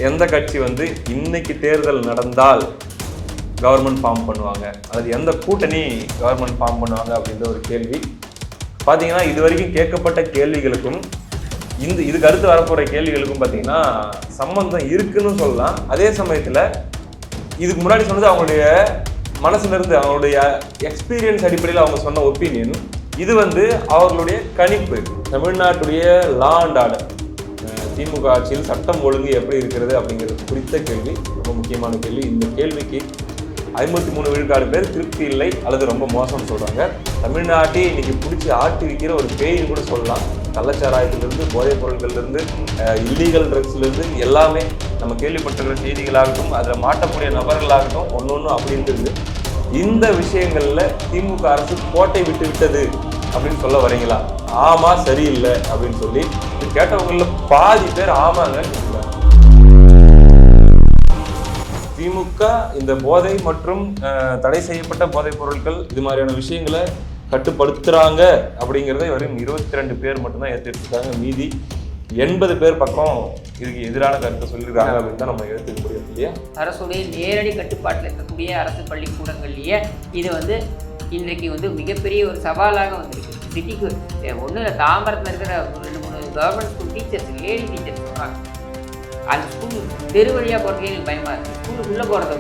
எந்த கட்சி வந்து இன்னைக்கு தேர்தல் நடந்தால் கவர்மெண்ட் ஃபார்ம் பண்ணுவாங்க, அது எந்த கூட்டணி கவர்மெண்ட் ஃபார்ம் பண்ணுவாங்க அப்படின்ற ஒரு கேள்வி. பார்த்தீங்கன்னா இது வரைக்கும் கேட்கப்பட்ட கேள்விகளுக்கும் இதுக்கு அடுத்து வரப்போகிற கேள்விகளுக்கும் பார்த்தீங்கன்னா சம்பந்தம் இருக்குன்னு சொல்லலாம். அதே சமயத்தில் இதுக்கு முன்னாடி சொன்னது அவங்களுடைய மனசுலேருந்து அவங்களுடைய எக்ஸ்பீரியன்ஸ் அடிப்படையில் அவங்க சொன்ன ஒப்பீனியன். இது வந்து அவர்களுடைய கணிப்பு. தமிழ்நாட்டுடைய லா அண்ட் ஆர்டர், திமுக ஆட்சியில் சட்டம் ஒழுங்கு எப்படி இருக்கிறது அப்படிங்கிறது குறித்த கேள்வி ரொம்ப முக்கியமான கேள்வி. இந்த கேள்விக்கு 53 விழுக்காடு பேர் திருப்தி இல்லை அல்லது ரொம்ப மோசம்னு சொல்கிறாங்க. தமிழ்நாட்டை இன்னைக்கு பிடிச்சி ஆட்டி வைக்கிற ஒரு பேயின்னு கூட சொல்லலாம். கள்ளச்சாராயத்திலிருந்து, போதைப் பொருட்கள்லேருந்து, இல்லீகல் ட்ரக்ஸ்லேருந்து எல்லாமே நம்ம கேள்விப்பட்டிருக்கிற செய்திகளாகட்டும், அதில் மாட்டக்கூடிய நபர்களாகட்டும் ஒன்று அப்படின்றது. இந்த விஷயங்களில் திமுக அரசு கோட்டை விட்டு விட்டது அப்படின்னு சொல்ல வரீங்களா? ஆமா சரியில்லை அப்படின்னு சொல்லி கேட்டவங்களில் பாதி பேர் ஆமாங்க. திமுக இந்த போதை மற்றும் தடை செய்யப்பட்ட போதைப் பொருட்கள் இது மாதிரியான விஷயங்களை கட்டுப்படுத்துறாங்க அப்படிங்கிறத வரையும் 22 பேர் மட்டும்தான் ஏற்றிருக்காங்க. மீதி 80 பேர் பக்கம் இதுக்கு எதிரான கருத்தை சொல்லியிருக்காங்க அப்படின்னு தான் நம்ம எடுத்துக்க முடியும் இல்லையா? அரசுடைய நேரடி கட்டுப்பாட்டில் இருக்கக்கூடிய அரசு பள்ளிக்கூடங்கள்லேயே இது வந்து இன்றைக்கு வந்து மிகப்பெரிய ஒரு சவாலாக வந்திருக்கு. சிட்டிக்கு ஒன்றும் இல்லை, தாம்பரத்தில் இருக்கிற 2-3 government school teachers, lady teachers சொல்கிறாங்க, அந்த ஸ்கூல் தெரு வழியாக போகிறதுக்கே எங்களுக்கு பயமாக இருக்குது. ஸ்கூலுக்குள்ளே போகிறத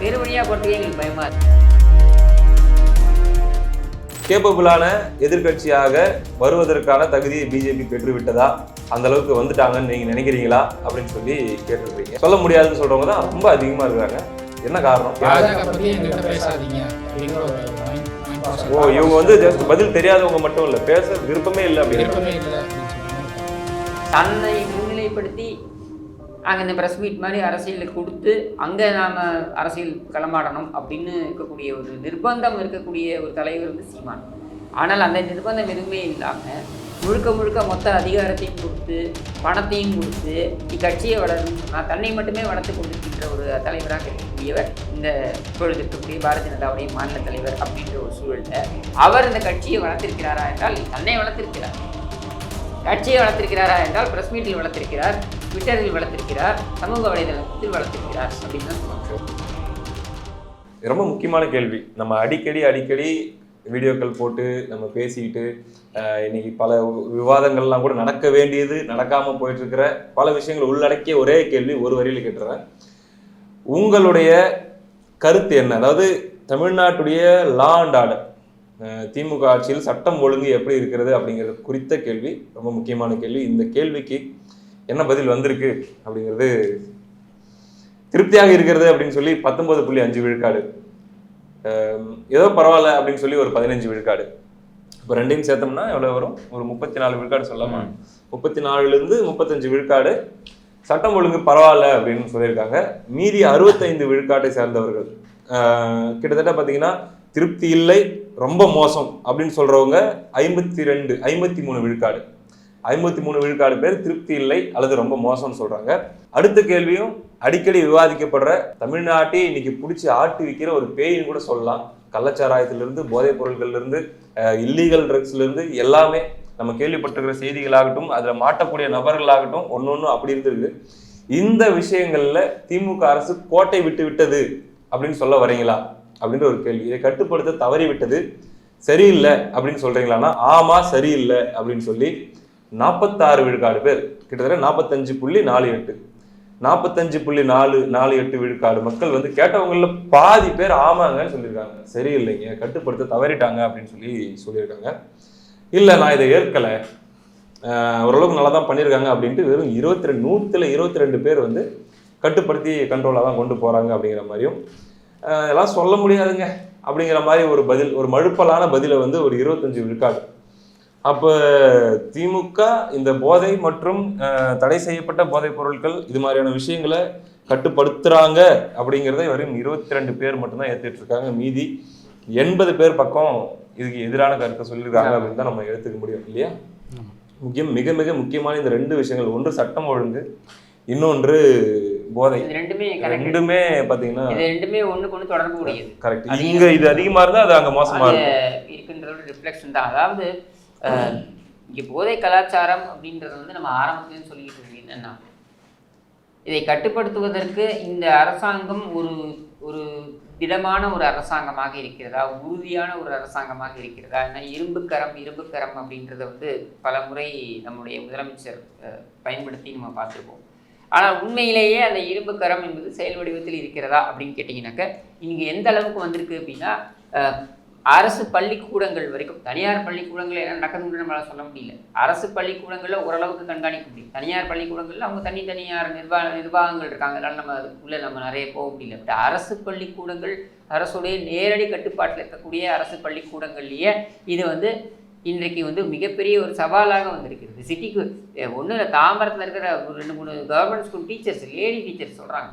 தெரு வழியாக போகிறதுக்கே எங்களுக்கு பயமாக இருக்குது. கேப்பபிளான எதிர்கட்சியாக வருவதற்கான தகுதியை பிஜேபி பெற்றுவிட்டதா, அந்த அளவுக்கு வந்துட்டாங்கன்னு நீங்க நினைக்கிறீங்களா அப்படின்னு சொல்லி கேட்டிருக்கீங்க. சொல்ல முடியாதுன்னு சொல்றவங்க தான் ரொம்ப அதிகமா இருக்காங்க. என்ன காரணம்? இவங்க வந்து ஜஸ்ட் பதில் தெரியாதவங்க மட்டும் இல்ல, பேச விருப்பமே இல்லை அப்படின்னு தன்னை முன்னிலைப்படுத்தி அங்கே இந்த ப்ரெஸ் மீட் மாதிரி அரசியலுக்கு கொடுத்து அங்கே நாம் அரசியல் களமாடணும் அப்படின்னு இருக்கக்கூடிய ஒரு நிர்பந்தம் இருக்கக்கூடிய ஒரு தலைவர் வந்து சீமான். ஆனால் அந்த நிர்பந்தம் எதுவுமே இல்லாமல் முழுக்க மொத்த அதிகாரத்தையும் கொடுத்து பணத்தையும் கொடுத்து இக்கட்சியை வளரணும்னு சொன்னால் தன்னை மட்டுமே வளர்த்து கொண்டிருக்கின்ற ஒரு தலைவராக இருக்கக்கூடியவர் இந்த இப்பொழுது இருக்கக்கூடிய பாரதிய ஜனதாவுடைய மாநில தலைவர் அப்படின்ற ஒரு சூழலில் அவர் இந்த கட்சியை வளர்த்திருக்கிறாரா என்றால் தன்னை வளர்த்திருக்கிறார். கட்சியை வளர்த்திருக்கிறாரா என்றால் பிரஸ் மீட்டில் வளர்த்திருக்கிறார், ட்விட்டரில் வளர்த்திருக்கிறார், சமூக வலைதளத்தில் வளர்த்திருக்கிறார் அப்படின்னு தான் சொல்லுவோம். ரொம்ப முக்கியமான கேள்வி. நம்ம அடிக்கடி வீடியோக்கள் போட்டு நம்ம பேசிக்கிட்டு இன்னைக்கு பல விவாதங்கள்லாம் கூட நடக்க வேண்டியது நடக்காமல் போயிட்டு இருக்கிற பல விஷயங்கள் உள்ளடக்கிய ஒரே கேள்வி ஒரு வரியில் கேட்டுறேன். உங்களுடைய கருத்து என்ன? அதாவது தமிழ்நாட்டுடைய லா அண்ட் ஆர்டர், திமுக ஆட்சியில் சட்டம் ஒழுங்கு எப்படி இருக்கிறது அப்படிங்கிறது குறித்த கேள்வி ரொம்ப முக்கியமான கேள்வி. இந்த கேள்விக்கு என்ன பதில் வந்திருக்கு அப்படிங்கிறது திருப்தியாக இருக்கிறது அப்படின்னு சொல்லி 19.5 விழுக்காடு, ஏதோ பரவாயில்ல அப்படின்னு சொல்லி ஒரு 15 விழுக்காடு. இப்போ ரெண்டையும் சேர்த்தோம்னா எவ்வளோ வரும்? ஒரு 34 விழுக்காடு சொல்லலாமா? 34லேருந்து 35 விழுக்காடு சட்டம் ஒழுங்கு பரவாயில்ல அப்படின்னு சொல்லியிருக்காங்க. மீதி 65 விழுக்காட்டை சேர்ந்தவர்கள் கிட்டத்தட்ட பார்த்தீங்கன்னா திருப்தி இல்லை, ரொம்ப மோசம் அப்படின்னு சொல்றவங்க 53 விழுக்காடு. 53 விழுக்காடு பேர் திருப்தி இல்லை அல்லது ரொம்ப மோசம்னு சொல்றாங்க. அடுத்த கேள்வியும் அடிக்கடி விவாதிக்கப்படுற, தமிழ்நாட்டை இன்னைக்கு பிடிச்சி ஆட்டி வைக்கிற ஒரு பேயின்னு கூட சொல்லலாம். கள்ளச்சாராயத்திலிருந்து, போதைப் பொருட்கள்லேருந்து, இல்லீகல் ட்ரக்ஸ்லேருந்து எல்லாமே நம்ம கேள்விப்பட்டிருக்கிற செய்திகளாகட்டும், அதில் மாட்டக்கூடிய நபர்களாகட்டும் ஒன்று அப்படி இருந்திருக்கு. இந்த விஷயங்கள்ல திமுக அரசு கோட்டை விட்டு விட்டது அப்படின்னு சொல்ல வரீங்களா அப்படின்ற ஒரு கேள்வி. இதை கட்டுப்படுத்த தவறி விட்டது, சரியில்லை அப்படின்னு சொல்றீங்களான்னா ஆமா சரியில்லை அப்படின்னு சொல்லி 46 விழுக்காடு பேர், கிட்டத்தட்ட 45.48 45.48 விழுக்காடு மக்கள் வந்து கேட்டவங்கள பாதி பேர் ஆமாங்கன்னு சொல்லியிருக்காங்க. சரியில்லைங்க, கட்டுப்படுத்த தவறிட்டாங்க அப்படின்னு சொல்லியிருக்காங்க. இல்லை நான் இதை ஏற்கலை, ஓரளவுக்கு நல்லா தான் பண்ணியிருக்காங்க அப்படின்ட்டு வெறும் 122 பேர் வந்து கட்டுப்படுத்தி கண்ட்ரோலாக தான் கொண்டு போகிறாங்க அப்படிங்கிற மாதிரியும், எல்லாம் சொல்ல முடியாதுங்க அப்படிங்கிற மாதிரி ஒரு பதில், ஒரு மழுப்பலான பதிலை வந்து ஒரு 25 விழுக்காடு. அப்போ திமுக இந்த போதை மற்றும் தடை செய்யப்பட்ட போதைப் பொருட்கள் இது மாதிரியான விஷயங்களை கட்டுப்படுத்துறாங்க அப்படிங்கிறத வரையும் 22 பேர் மட்டும்தான் ஏற்றிட்டு இருக்காங்க. மீதி 80 பேர் பக்கம் இதுக்கு எதிரான கருத்தை சொல்லியிருக்காங்க அப்படின்னு தான் நம்ம எடுத்துக்க முடியும் இல்லையா? மிக மிக முக்கியமான இந்த 2 விஷயங்கள், ஒன்று சட்டம் ஒழுங்கு, இன்னொன்று போதை. ரெண்டுமே பாத்தீங்கன்னா ஒண்ணுக்கு ஒண்ணு தொடர்பு கூடியது. கரெக்ட். இங்க இது அதிகமா இருந்தா அது அங்க மோசமா இருக்குன்றதோட ரிஃப்ளெக்ஷன் தான். அதாவது இங்க போதை கலாச்சாரம் அப்படின்றது வந்து நம்ம ஆரம்பத்துலேருந்து சொல்லிக்கிட்டு இருக்கோம். என்னன்னா இதை கட்டுப்படுத்துவதற்கு இந்த அரசாங்கம் ஒரு ஒரு திடமான ஒரு அரசாங்கமாக இருக்கிறதா, உறுதியான ஒரு அரசாங்கமாக இருக்கிறதா? ஏன்னா இரும்புக்கரம் அப்படின்றத வந்து பல முறை நம்முடைய முதலமைச்சர் பயன்படுத்தி நம்ம பார்த்துருப்போம். ஆனால் உண்மையிலேயே அந்த இரும்புக்கரம் என்பது செயல் வடிவத்தில் இருக்கிறதா அப்படின்னு கேட்டிங்கனாக்க இங்கே எந்த அளவுக்கு வந்திருக்கு அப்படின்னா, அரசு பள்ளிக்கூடங்கள் வரைக்கும், தனியார் பள்ளிக்கூடங்கள் என்ன நடக்குதுன்னு நம்மளால் சொல்ல முடியல. அரசு பள்ளிக்கூடங்களில் ஓரளவுக்கு கண்காணிக்க முடியும். தனியார் பள்ளிக்கூடங்களில் அவங்க தனியார் நிர்வாகங்கள் இருக்காங்க, அதனால் நம்ம அதுக்குள்ளே நம்ம நிறைய போக முடியல. பட் அரசு பள்ளிக்கூடங்கள், அரசுடைய நேரடி கட்டுப்பாட்டில் இருக்கக்கூடிய அரசு பள்ளிக்கூடங்கள்லேயே இது வந்து இன்றைக்கு வந்து மிகப்பெரிய ஒரு சவாலாக வந்திருக்கிறது. சிட்டிக்கு ஒன்றும் இல்லை, தாம்பரத்தில் இருக்கிற ஒரு 2-3 government school teachers, lady teachers சொல்கிறாங்க,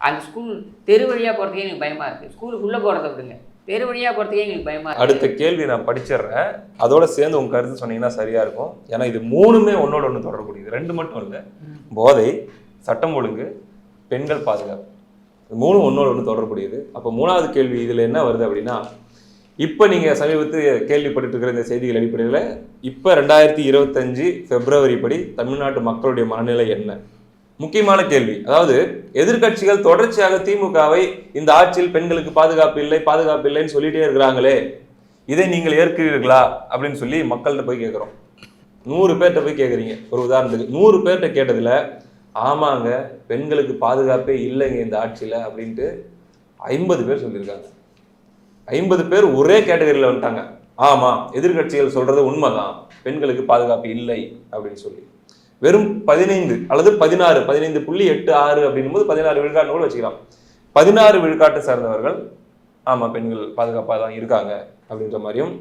அந்த ஸ்கூல் தெரு வழியாக போகிறதுக்கே எனக்கு பயமாக இருக்குது. ஸ்கூலுக்குள்ளே போகிறத விடுங்க, தெரு வழியாக போகிறதுக்கே எங்களுக்கு பயமாக இருக்குது. அடுத்த கேள்வி நான் படிச்சிடுறேன், அதோட சேர்ந்து உங்கள் கருத்து சொன்னீங்கன்னா சரியாக இருக்கும். ஏன்னா இது 3மே ஒன்னோட ஒன்று தொடரக்கூடியது. 2 மட்டும் இல்லை, போதை, சட்டம் ஒழுங்கு, பெண்கள் பாதுகாப்பு, 3 ஒன்னோட ஒன்று தொடரக்கூடியது. அப்போ 3வது கேள்வி இதில் என்ன வருது அப்படின்னா, இப்போ நீங்கள் சமீபத்தில் கேள்விப்பட்டு இருக்கிற இந்த செய்திகள் அடிப்படையில் இப்போ 2025 பிப்ரவரி படி தமிழ்நாட்டு மக்களுடைய மனநிலை என்ன? முக்கியமான கேள்வி. அதாவது எதிர்கட்சிகள் தொடர்ச்சியாக திமுகவை இந்த ஆட்சியில் பெண்களுக்கு பாதுகாப்பு இல்லைன்னு சொல்லிட்டே இருக்கிறாங்களே, இதை நீங்கள் ஏற்கிறீர்களா அப்படின்னு சொல்லி மக்கள்கிட்ட போய் கேட்குறோம். 100 பேர்கிட்ட போய் கேட்குறீங்க. ஒரு உதாரணத்துக்கு 100 பேர்கிட்ட கேட்டதில் ஆமாங்க பெண்களுக்கு பாதுகாப்பே இல்லைங்க இந்த ஆட்சியில் அப்படின்ட்டு 50 பேர் சொல்லியிருக்காங்க. 50 பேர் ஒரே கேட்டகரியில் வந்துட்டாங்க. ஆமாம், எதிர்கட்சிகள் சொல்றது உண்மைதான், பெண்களுக்கு பாதுகாப்பு இல்லை அப்படின்னு சொல்லி. வெறும் 15 அல்லது 15.86 அப்படின்னும் போது 16 விழுக்காட்டு கூட வச்சுக்கலாம். 16 விழுக்காட்டை சார்ந்தவர்கள் ஆமாம் பெண்கள் பாதுகாப்பாக தான் இருக்காங்க அப்படின்ற மாதிரியும்,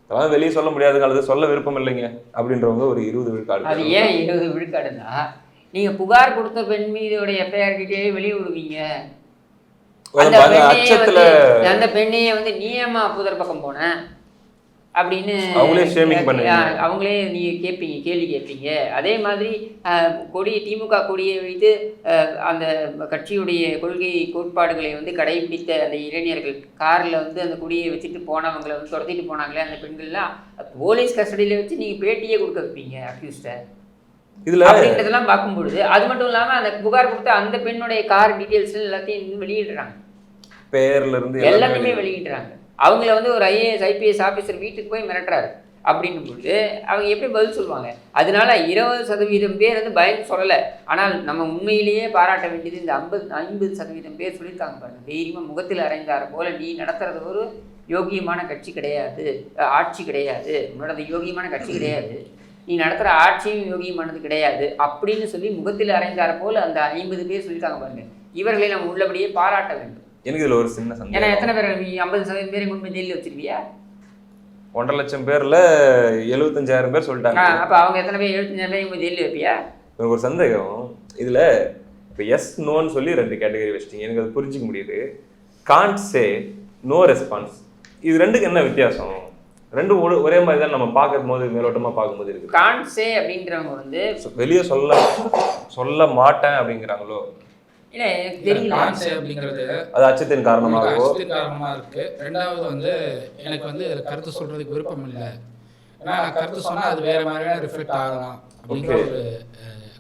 அதெல்லாம் வெளியே சொல்ல முடியாதுங்க அல்லது சொல்ல விருப்பம் இல்லைங்க அப்படின்றவங்க ஒரு 20 விழுக்காடு. அது ஏன் 20 விழுக்காடுன்னா, நீங்க புகார் கொடுத்த பெண் மீதோட எஃப்ஐஆர் கிட்டே வெளியே விடுவீங்க. அந்த பெண்ணையே வந்து நீயமா புதர் பக்கம் போன அப்படின்னு அவங்களே நீங்க கேள்வி கேட்பீங்க. அதே மாதிரி திமுக கொடியை வைத்து அந்த கட்சியுடைய கொள்கை கோட்பாடுகளை வந்து கடைபிடித்த அந்த இளைஞர்கள் காரில் வந்து அந்த கொடியை வச்சுட்டு போனவங்களை வந்து துரத்திட்டு போனாங்களே அந்த பெண்கள்லாம் போலீஸ் கஸ்டடியில் வச்சு நீங்கள் பேட்டியே கொடுக்க வைப்பீங்க அக்யூஸ்டை. இதில் அப்படின்றதெல்லாம் பார்க்கும்பொழுது அது மட்டும் இல்லாமல் அந்த புகார் கொடுத்த அந்த பெண்ணுடைய கார் டீட்டெயில்ஸ் எல்லாத்தையும் வெளியிடுறாங்க, பேர்ல இருந்து எல்லாத்தையுமே வெளியிடுறாங்க. அவங்கள வந்து ஒரு IAS IPS ஆஃபீஸர் வீட்டுக்கு போய் மிரட்டுறாரு அப்படின்னும் போது அவங்க எப்படி பதில் சொல்லுவாங்க? அதனால 20% பேர் வந்து பயந்து சொல்லலை. ஆனால் நம்ம உண்மையிலேயே பாராட்ட வேண்டியது இந்த 50% பேர் சொல்லியிருக்காங்க பாருங்க, தைரியமாக முகத்தில் அறைந்தார போல நீ நடத்துறது ஒரு யோகியமான கட்சி கிடையாது, ஆட்சி கிடையாது, உன்னோட யோகியமான கட்சி கிடையாது, நீ நடத்துகிற ஆட்சியும் யோகியமானது கிடையாது அப்படின்னு சொல்லி முகத்தில் அறைந்தார போல அந்த 50 பேர் சொல்லியிருக்காங்க பாருங்க. இவர்களை நம்ம உள்ளபடியே பாராட்ட வேண்டும். எனக்கு இதுல ஒரு சின்ன சந்தேகம். ஏன்னா எத்தனை பேர் நீ 50% பேரை கொண்டு போய் ஜெயிலில் வச்சிருவியா? 1.5 லட்சம் பேர்ல 75,000 பேர் சொல்லிட்டாங்க. அப்ப அவங்க எத்தனை பேர் 75,000 பேர் போய் ஜெயிலில் வைப்பியா? எனக்கு ஒரு சந்தேகம். இதுல இப்போ எஸ் நோன்னு சொல்லி 2 கேட்டகரி வச்சிட்டீங்க, எனக்கு அது புரிஞ்சிக்க முடியுது. காண்ட் சே, நோ ரெஸ்பான்ஸ், இது 2க்கு என்ன வித்தியாசம்? 2 ஒரே மாதிரி தான் நம்ம பார்க்கும் போது மேலோட்டமா பார்க்கும்போது இருக்கு. காண்ட் சே அப்படின்றவங்க வந்து வெளியே சொல்ல மாட்டேன் அப்படிங்கிறாங்களோ? இல்லை எனக்கு தெரியல. அப்படிங்கிறது அது அச்சத்தின் காரணமாக இருக்கு. 2வது வந்து எனக்கு வந்து கருத்து சொல்றதுக்கு விருப்பம் இல்லை, ஏன்னா கருத்து சொன்னா அது வேற மாதிரியான ரிஃப்ளெக்ட் ஆகலாம் அப்படிங்கிற ஒரு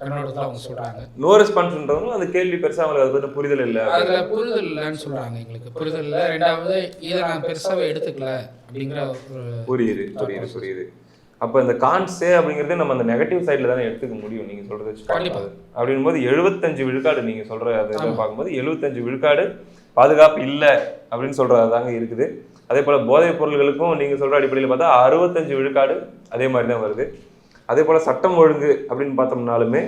கண்ணோட்டத்தில் அவங்க சொல்றாங்க. நோ ரெஸ்பான்ஸ்ன்றவங்க அந்த கேள்வி பெருசா அவங்களுக்கு அது பற்றி புரிதல் இல்லை, அதுல புரிதல் இல்லைன்னு சொல்றாங்க. எங்களுக்கு புரிதல் இல்லை. 2வது இதை நான் பெருசாவே எடுத்துக்கல அப்படிங்கிற ஒரு புரியுது. அப்போ இந்த கான்சே அப்படிங்கிறதே நம்ம அந்த நெகட்டிவ் சைடில் தானே எடுத்துக்க முடியும். நீங்கள் சொல்கிறது வச்சு பார்க்கும்போது அப்படின்போது 75 விழுக்காடு நீங்கள் சொல்கிற அதை பார்க்கும்போது 75 விழுக்காடு பாதுகாப்பு இல்லை அப்படின்னு சொல்கிறது தாங்க இருக்குது. அதே போல் போதைப் பொருள்களுக்கும் நீங்கள் சொல்கிற அடிப்படையில் பார்த்தா 65 விழுக்காடு அதே மாதிரி தான் வருது. அதே போல் சட்டம் ஒழுங்கு அப்படின்னு பார்த்தோம்னாலுமே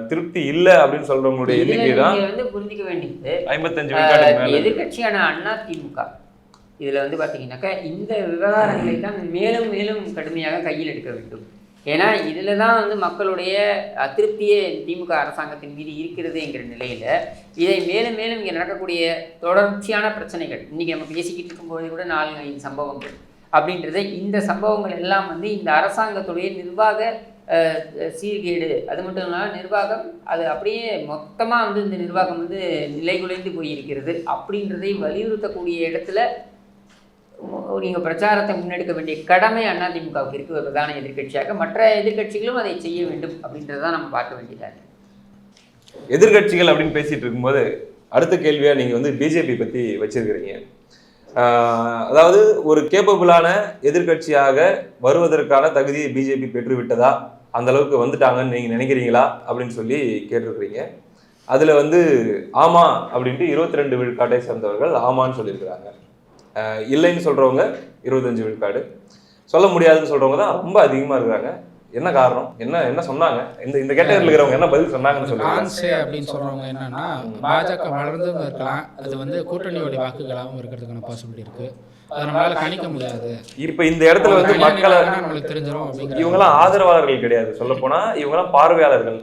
திருப்தி இல்லை அப்படின்னு சொல்கிறவங்களுடைய எண்ணிக்கை தான் வந்து புரிஞ்சிக்க வேண்டியது 55 விழுக்காடு. எதிர்கட்சியான அதிமுக இதில் வந்து பார்த்தீங்கன்னாக்கா இந்த விவகாரங்களை தான் மேலும் மேலும் கடுமையாக கையில் எடுக்க வேண்டும். ஏன்னா இதில் தான் வந்து மக்களுடைய அதிருப்தியே திமுக அரசாங்கத்தின் மீது இருக்கிறதுங்கிற நிலையில் இதை மேலும் மேலும் இங்கே நடக்கக்கூடிய தொடர்ச்சியான பிரச்சனைகள், இன்றைக்கி நம்ம பேசிக்கிட்டு இருக்கும்போது கூட 4-5 சம்பவங்கள் அப்படின்றத, இந்த சம்பவங்கள் எல்லாம் வந்து இந்த அரசாங்கத்துடைய நிர்வாக சீர்கேடு, அது மட்டும் இல்லாமல் நிர்வாகம் அது அப்படியே மொத்தமாக வந்து இந்த நிர்வாகம் வந்து நிலைகுலைந்து போயிருக்கிறது அப்படின்றதை வலியுறுத்தக்கூடிய இடத்துல நீங்கள் பிரச்சாரத்தை முன்னெடுக்க வேண்டிய கடமை அதிமுகவுக்கு இருக்கு, ஒரு பிரதான எதிர்கட்சியாக. மற்ற எதிர்கட்சிகளும் அதை செய்ய வேண்டும் அப்படின்றதான் நம்ம பார்க்க வேண்டியதாக இருக்கு. எதிர்கட்சிகள் அப்படின்னு பேசிட்டு இருக்கும்போது அடுத்த கேள்வியா நீங்க வந்து பிஜேபி பத்தி வச்சிருக்கிறீங்க. அதாவது ஒரு கேப்பபிளான எதிர்கட்சியாக வருவதற்கான தகுதியை பிஜேபி பெற்று விட்டதா, அந்த அளவுக்கு வந்துட்டாங்கன்னு நீங்க நினைக்கிறீங்களா அப்படின்னு சொல்லி கேட்டிருக்கிறீங்க. அதுல வந்து ஆமா அப்படின்ட்டு 22 விழுக்காட்டை சேர்ந்தவர்கள் ஆமான்னு சொல்லியிருக்கிறாங்க. இல்லைன்னு சொல்றவங்க 25 விழுக்காடு, சொல்ல முடியாதுன்னு சொல்றவங்க தான் ரொம்ப அதிகமா இருக்கிறாங்க. என்ன காரணம், என்ன சொன்னாங்க, இந்த கேட்டகரியில் இருக்கிறவங்க என்ன பதில் சொன்னாங்கன்னு சொல்லுவாங்க அப்படின்னு சொல்றவங்க என்னன்னா, பாஜக வளர்ந்தும் இருக்கலாம், அது வந்து கூட்டணியோட வாக்குகளாகவும் இருக்கிறதுக்கான பாசிபிலிட்டி இருக்கு, அதை நம்மளால கணிக்க முடியாது. இப்ப இந்த இடத்துல வந்து மக்களை நம்மளுக்கு தெரிஞ்சிடும். இவங்கெல்லாம் ஆதரவாளர்கள் கிடையாது, சொல்ல போனா இவங்கெல்லாம் பார்வையாளர்கள்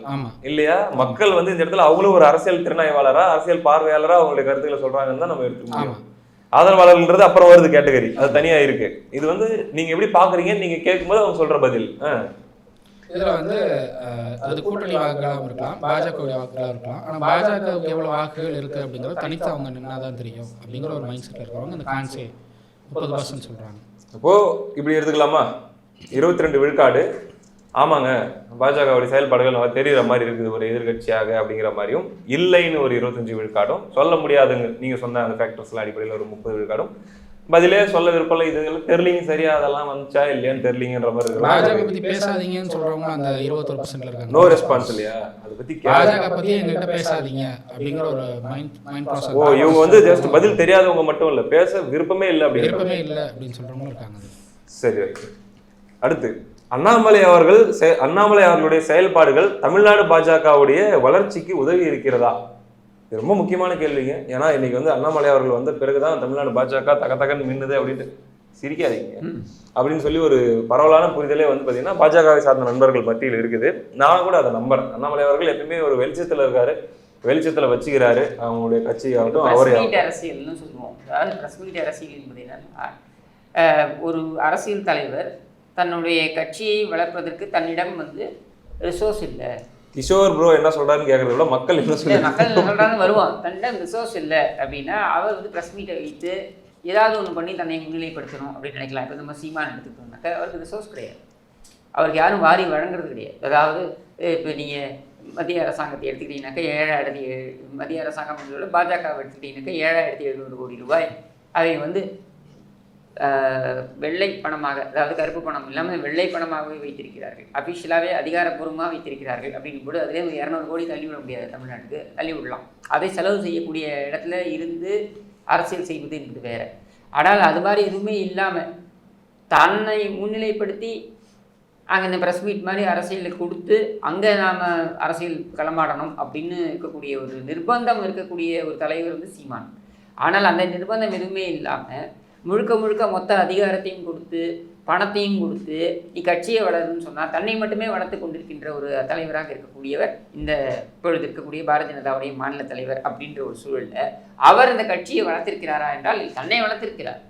இல்லையா? மக்கள் வந்து இந்த இடத்துல அவங்களும் ஒரு அரசியல் திறனாய்வாளரா, அரசியல் பார்வையாளரா அவங்களுடைய கருத்துக்களை சொல்றாங்கன்னு தான் நம்ம எடுத்துக்கணும். ஆதரவாளர்கள்ன்றது அப்புறம் வருது கேட்டகரி, அது தனியா இருக்கு. இது வந்து நீங்க எப்படி பாக்குறீங்க, நீங்க கேட்கும்போது அவங்க சொல்ற பதில். இதுல வந்து அது கூட்டணி வாக்குகளாகவும் இருக்கலாம், பாஜகவுடைய வாக்குகளாக இருக்கலாம். ஆனா பாஜகவுக்கு எவ்வளவு வாக்குகள் இருக்கு அப்படிங்கிறது தனித்து அவங்க நின்னாதான் தெரியும் அப்படிங்கிற ஒரு மைண்ட் செட்ல இருக்கிறவங்க இந்த கான்சே 30% சொல்றாங்க. அப்போ இப்படி எடுத்துக்கலாமா, 22 விழுக்காடு ஆமாங்க பாஜகவுடைய செயல்பாடுகள் நல்லா தெரிகிற மாதிரி இருக்குது ஒரு எதிர்கட்சியாக அப்படிங்கிற மாதிரியும், இல்லைன்னு ஒரு 25 விழுக்காடும், சொல்ல முடியாதுங்க நீங்க சொன்ன அந்த ஃபேக்டர்ஸ்லாம் அடிப்படையில் ஒரு 30 விழுக்காடும், பதிலே சொல்ல விருப்பம் இதெல்லாம் தெரியலிங்க, சரியா அதெல்லாம் வந்துச்சா இல்லையான்னு தெரியலிங்கிற மாதிரி இருக்கு. பாஜக பத்தி பேசாதீங்கன்னு சொல்றவங்க அந்த 21% இருக்காங்க. நோ ரெஸ்பான்ஸ் இல்லையா? அதை பத்தி பாஜக பத்தி எங்ககிட்ட பேசாதீங்க அப்படிங்கிற ஒரு மைண்ட் ப்ராசஸ். ஓ, இவங்க வந்து ஜஸ்ட் பதில் தெரியாதவங்க மட்டும் இல்ல, பேச விருப்பமே இல்லை அப்படின்னு சொல்றவங்க இருக்காங்க. சரி, ஓகே. அடுத்து அண்ணாமலை அவர்களுடைய செயல்பாடுகள் தமிழ்நாடு பாஜகவுடைய வளர்ச்சிக்கு உதவி இருக்கிறதா? இது ரொம்ப முக்கியமான கேள்விங்க. ஏன்னா இன்னைக்கு வந்து அண்ணாமலை அவர்கள் வந்த பிறகுதான் தமிழ்நாடு பாஜக தகன்னு மின்னுது அப்படின்ட்டு சிரிக்காதீங்க அப்படின்னு சொல்லி ஒரு பரவலான புரிதலே வந்து பார்த்தீங்கன்னா பாஜகவை சார்ந்த நண்பர்கள் மத்தியில் இருக்குது. நான் கூட அதை நம்புறேன். அண்ணாமலை அவர்கள் எப்பயுமே ஒரு வெளிச்சத்தில் இருக்காரு, வெளிச்சத்தில் வச்சுக்கிறாரு அவங்களுடைய கட்சி ஆகட்டும், அவரே அரசியல்னு சொல்லுவோம். அதாவது பிரஸ் மீட் அரசியல் என்பது என்னன்னா, ஒரு அரசியல் தலைவர் தன்னுடைய கட்சியை வளர்ப்பதற்கு தன்னிடம் வந்து ரிசோர்ஸ் இல்லை. கிஷோர் ப்ரோ என்ன சொல்றாருன்னு கேட்கறத விட மக்கள் என்ன சொல்றாங்க, மக்கள் என்ன சொல்றாங்க வருவான். தன்னிடம் ரிசோர்ஸ் இல்லை அப்படின்னா அவர் வந்து பிரஸ் மீட்டை வைத்து ஏதாவது ஒன்று பண்ணி தன்னை முன்னிலைப்படுத்தணும் அப்படின்னு நினைக்கலாம். இப்போ நம்ம சீமான் எடுத்துக்கிட்டோம்னாக்கா அவருக்கு ரிசோர்ஸ் கிடையாது, அவருக்கு யாரும் வாரி வழங்குறது கிடையாது. அதாவது இப்போ நீங்கள் மத்திய அரசாங்கத்தை எடுத்துக்கிட்டீங்கன்னாக்கா 7,000 மத்திய அரசாங்கம் பாஜக எடுத்துக்கிட்டீங்கன்னாக்கா 7,700 கோடி ரூபாய் அதை வந்து வெள்ளை பணமாக, அதாவது கருப்பு பணம் இல்லாமல் வெள்ளை பணமாகவே வைத்திருக்கிறார்கள். அஃபிஷியலாகவே அதிகாரப்பூர்வமாக வைத்திருக்கிறார்கள். அப்படிங்கும் போது அதிலே 200 கோடி தள்ளிவிட முடியாது, தமிழ்நாட்டுக்கு தள்ளி விடலாம். அதை செலவு செய்யக்கூடிய இடத்துல இருந்து அரசியல் செய்வது என்பது வேற. ஆனால் அது மாதிரி எதுவுமே இல்லாமல் தன்னை முன்னிலைப்படுத்தி அங்கே இந்த ப்ரெஸ் மீட் மாதிரி அரசியலை கொடுத்து அங்கே நாம் அரசியல் களமாடணும் அப்படின்னு இருக்கக்கூடிய ஒரு நிர்பந்தம் இருக்கக்கூடிய ஒரு தலைவர் வந்து சீமான். ஆனால் அந்த நிர்பந்தம் எதுவுமே இல்லாமல் முழுக்க முழுக்க மொத்த அதிகாரத்தையும் கொடுத்து பணத்தையும் கொடுத்து நீ கட்சியை வளருன்னு சொன்னால் தன்னை மட்டுமே வளர்த்து கொண்டிருக்கின்ற ஒரு தலைவராக இருக்கக்கூடியவர் இந்த இப்பொழுது இருக்கக்கூடிய பாரதிய ஜனதாவுடைய மாநில தலைவர் அப்படின்ற ஒரு சூழலில் அவர் இந்த கட்சியை வளர்த்திருக்கிறாரா என்றால் தன்னை வளர்த்திருக்கிறார்.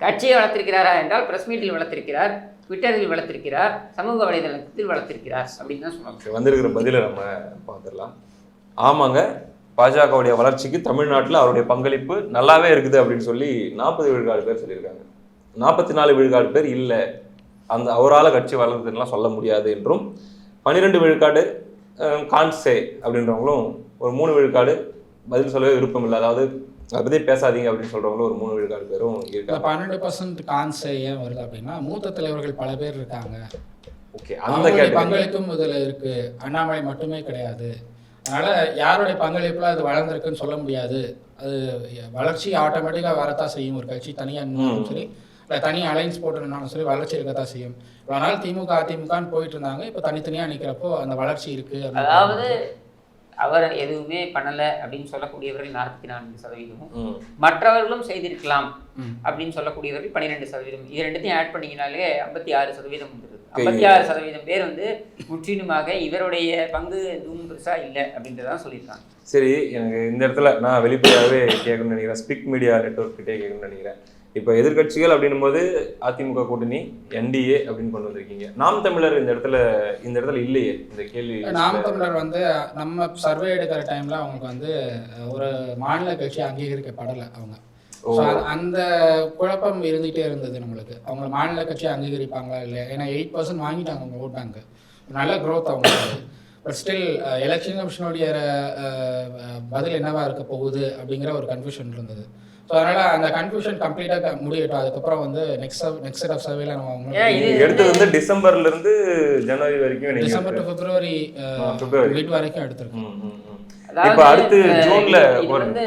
கட்சியை வளர்த்திருக்கிறாரா என்றால் பிரஸ் மீட்டில் வளர்த்திருக்கிறார், ட்விட்டரில் வளர்த்திருக்கிறார், சமூக வலைதளத்தில் வளர்த்திருக்கிறார் அப்படின்னு தான் சொல்லுவாங்க. வந்திருக்கிற பதிலை நம்ம பார்த்துடலாம். ஆமாங்க, பாஜகவுடைய வளர்ச்சிக்கு தமிழ்நாட்டில் அவருடைய பங்களிப்பு நல்லாவே இருக்குது அப்படின்னு சொல்லி 40 விழுக்காடு பேர் சொல்லியிருக்காங்க. 44 விழுக்காடு பேர் இல்லை, அந்த அவரால் கட்சி வளர்ந்ததுலாம் சொல்ல முடியாது என்றும், 12 விழுக்காடு கான்சே அப்படின்றவங்களும், ஒரு 3 விழுக்காடு பதில் சொல்லவே விருப்பம் இல்லை, அதாவது அதை பற்றி பேசாதீங்க அப்படின்னு சொல்றவங்களும் ஒரு 3 விழுக்காடு பேரும் இருக்காங்க. 12% கான்சே ஏன் வருது அப்படின்னா மூத்த தலைவர்கள் பல பேர் இருக்காங்க. ஓகே, அந்த பங்களிப்பும் இதில் இருக்கு, அண்ணாமலை மட்டுமே கிடையாது. அதனால் யாருடைய பங்களிப்பில் அது வளர்ந்துருக்குன்னு சொல்ல முடியாது. அது வளர்ச்சி ஆட்டோமேட்டிக்காக வரத்தான் செய்யும். ஒரு கட்சி தனியாக இருந்தாலும் சரி, இல்லை தனியாக அலைன்ஸ் போட்டுருந்தாலும் சரி, வளர்ச்சி இருக்கத்தான் செய்யும். அதனால் திமுக அதிமுகன்னு போயிட்டு இருந்தாங்க, இப்போ தனித்தனியாக நிற்கிறப்போ அந்த வளர்ச்சி இருக்குது. அதாவது அவர் எதுவுமே பண்ணலை அப்படின்னு சொல்லக்கூடியவர்கள் 44%, மற்றவர்களும் செய்திருக்கலாம் அப்படின்னு சொல்லக்கூடியவர்கள் 12%. இது ரெண்டுத்தையும் ஆட் பண்ணிங்கனாலே 56% வந்துருது. 56% பேர் வந்து முற்றிலுமாக இவருடைய பங்கு எதுவும் பெருசா இல்லை அப்படின்றதான் சொல்லியிருக்காங்க. சரி, எனக்கு இந்த இடத்துல நான் வெளிப்படையாகவே கேட்கணும்னு நினைக்கிறேன், ஸ்பிக் மீடியா நெட்வொர்க் கிட்டே கேட்கணும்னு நினைக்கிறேன். இப்போ எதிர்கட்சிகள் அப்படின்னும் போது அதிமுக கூட்டணி NDA அப்படின்னு கொண்டு வந்திருக்கீங்க. நாம் தமிழர் இந்த இடத்துல இல்லையே. இந்த கேள்வி நாம் தமிழர் வந்து நம்ம சர்வே எடுக்கிற டைம்ல அவங்களுக்கு வந்து ஒரு மாநில கட்சி அங்கீகரிக்கப்படலை. அவங்க அந்த குழப்பம் இருந்துகிட்டே இருந்தது நம்மளுக்கு. அவங்க மாநில கட்சியை அங்கீகரிப்பாங்களா இல்லையா? ஏன்னா 8% வாங்கிட்டாங்க அவங்க ஓட் பேங்க், நல்ல க்ரோத் அவங்க. பட் ஸ்டில் எலெக்ஷன் கமிஷனுடைய பதில் என்னவா இருக்க போகுது அப்படிங்கிற ஒரு கன்ஃபியூஷன் இருந்தது. ஸோ அதனால் அந்த கன்ஃபியூஷன் கம்ப்ளீட்டாக முடியட்டும். அதுக்கப்புறம் வந்து நெக்ஸ்ட் செட் ஆஃப் சர்வேல நம்ம எடுத்தது வந்து டிசம்பர்ல இருந்து ஜனவரி வரைக்கும், டிசம்பர் டு பிப்ரவரி மிட் வரைக்கும் எடுத்திருக்கோம். இப்போ அடுத்து ஜூன்ல வந்து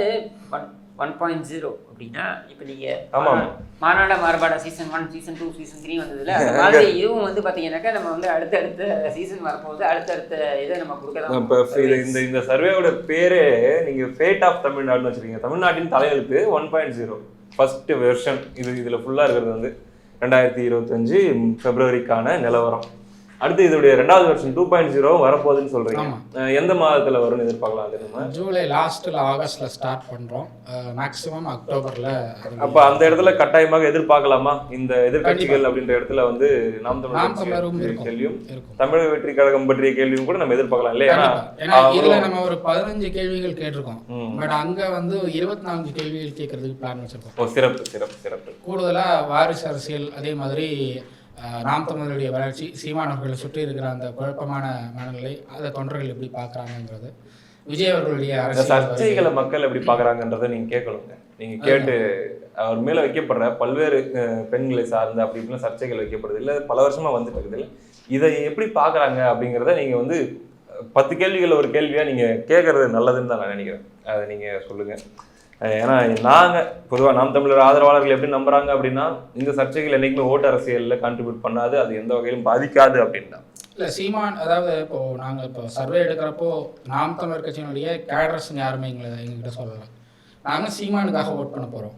1.0 அப்படின்னா இப்போ நீங்கள் மாநாட மாறுபாட சீசன் 1 சீசன் 2 சீசன் 3 வந்ததுல அந்த மாதிரி இதுவும் வந்து பார்த்தீங்கன்னாக்கா நம்ம வந்து அடுத்தடுத்த சீசன் வரப்போகுது, அடுத்தடுத்த இதை நம்ம கொடுக்கலாம். இப்போ இந்த சர்வேயோட பேரே நீங்கள் ஃபேட் ஆஃப் தமிழ்நாடுன்னு வச்சுருக்கீங்க. தமிழ்நாட்டின் தலையெழுத்து 1.0 ஃபர்ஸ்ட் வெர்ஷன். இதில் ஃபுல்லாக இருக்கிறது வந்து 2025 பிப்ரவரிக்கான நிலவரம். அடுத்து இதோடைய 2வது வெர்ஷன் 2.0 வரப்போகுதுன்னு சொல்றீங்க. எந்த மாதத்துல வரும்னு எதிர்பார்க்கலாம்? அது நம்ம ஜூலை லாஸ்ட்ல ஆகஸ்ட்ல ஸ்டார்ட் பண்றோம், மேக்ஸிமம் அக்டோபர்ல. அப்ப அந்த இடத்துல கட்டாயமாக எதிர்பார்க்கலாமா இந்த எதிர்க்கட்சிகள் அப்படின்ற இடத்துல வந்து நாம் தமிழர் கேள்வியும் தமிழக வெற்றி கழகம் பற்றிய கேள்வியும் கூட நம்ம எதிர்பார்க்கலாம் இல்லையா? ஏன்னா இதுல நம்ம ஒரு 15 கேள்விகள் கேட்டிருக்கோம், பட் அங்க வந்து 24 கேள்விகள் கேட்கறதுக்கு பிளான் வச்சிருக்கோம். சிறப்பு சிறப்பு சிறப்பு. கூடுதலா வாரிசு அரசியல், அதே மாதிரி நாம் தமிழருடைய வளர்ச்சி, சீமானவர்களை சுற்றி இருக்கிற அந்த குழப்பமான மனநிலை, அதை தொண்டர்கள் எப்படி பார்க்குறாங்கன்றது, விஜய் அவர்களுடைய சர்ச்சைகளை மக்கள் எப்படி பார்க்குறாங்கன்றதை நீங்கள் கேட்கணுங்க. நீங்கள் கேட்டு அவர் மேலே வைக்கப்படுற பல்வேறு பெண்களை சார்ந்த அப்படி இப்படின்னு சர்ச்சைகள் வைக்கப்படுது இல்லை, பல வருஷமாக வந்துட்டு இருக்குது இல்லை, இதை எப்படி பார்க்குறாங்க அப்படிங்கிறத நீங்கள் வந்து 10 கேள்விகள் ஒரு கேள்வியாக நீங்கள் கேட்குறது நல்லதுன்னு தான் நான் நினைக்கிறேன். அதை நீங்கள் சொல்லுங்கள். ஏன்னா நாங்கள் பொதுவாக நாம் தமிழர் ஆதரவாளர்கள் எப்படி நம்புறாங்க அப்படின்னா, இந்த சர்ச்சைகள் என்றைக்குமே ஓட்டு அரசியலில் கான்ட்ரிபியூட் பண்ணாது, அது எந்த வகையிலும் பாதிக்காது அப்படின்னா. இல்லை சீமான், அதாவது இப்போ நாங்கள் இப்போ சர்வே எடுக்கிறப்போ நாம் தமிழர் கட்சியினுடைய கேடர்ஸ்ன்னு யாருமே எங்ககிட்ட சொல்லலாம். நாங்கள் சீமானுக்காக ஓட் பண்ண போகிறோம்.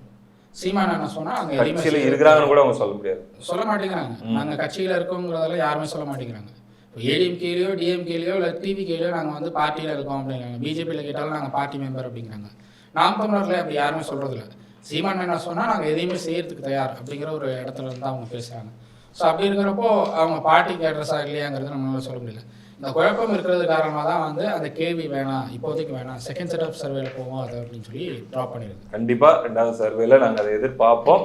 சீமான் என்ன சொன்னால் அங்கே கட்சியில் இருக்கிறாங்கன்னு கூட அவங்க சொல்ல முடியாது, சொல்ல மாட்டேங்கிறாங்க. நாங்கள் கட்சியில் இருக்கோங்கிறதெல்லாம் யாருமே சொல்ல மாட்டேங்கிறாங்க. இப்போ ஏடிஎம்கேலையோ டிஎம்கேலையோ இல்லை டிவிகேலையோ நாங்கள் வந்து பார்ட்டியில் இருக்கோம் அப்படிங்கிறாங்க. பிஜேபியில் கேட்டாலும் நாங்கள் பார்ட்டி மெம்பர் அப்படிங்கிறாங்க. நாம் தமிழர்களை அப்படி யாருமே சொல்கிறதில்ல. சீமான் என்ன சொன்னால் நாங்கள் எதையுமே செய்யறதுக்கு தயார் அப்படிங்கிற ஒரு இடத்துல இருந்து அவங்க பேசுகிறாங்க. ஸோ அப்படி இருக்கிறப்போ அவங்க பார்ட்டி கேட்ரஸாக இல்லையாங்கிறது நம்மளால சொல்ல முடியல. இந்த குழப்பம் இருக்கிறது காரணமாக தான் வந்து அந்த கேள்வி வேணாம், இப்போதைக்கு வேணாம், செகண்ட் செட் ஆஃப் சர்வேல போவோம் அது அப்படின்னு சொல்லி ட்ராப் பண்ணிடுது. கண்டிப்பாக 2வது சர்வேல நாங்கள் அதை எதிர்பார்ப்போம்.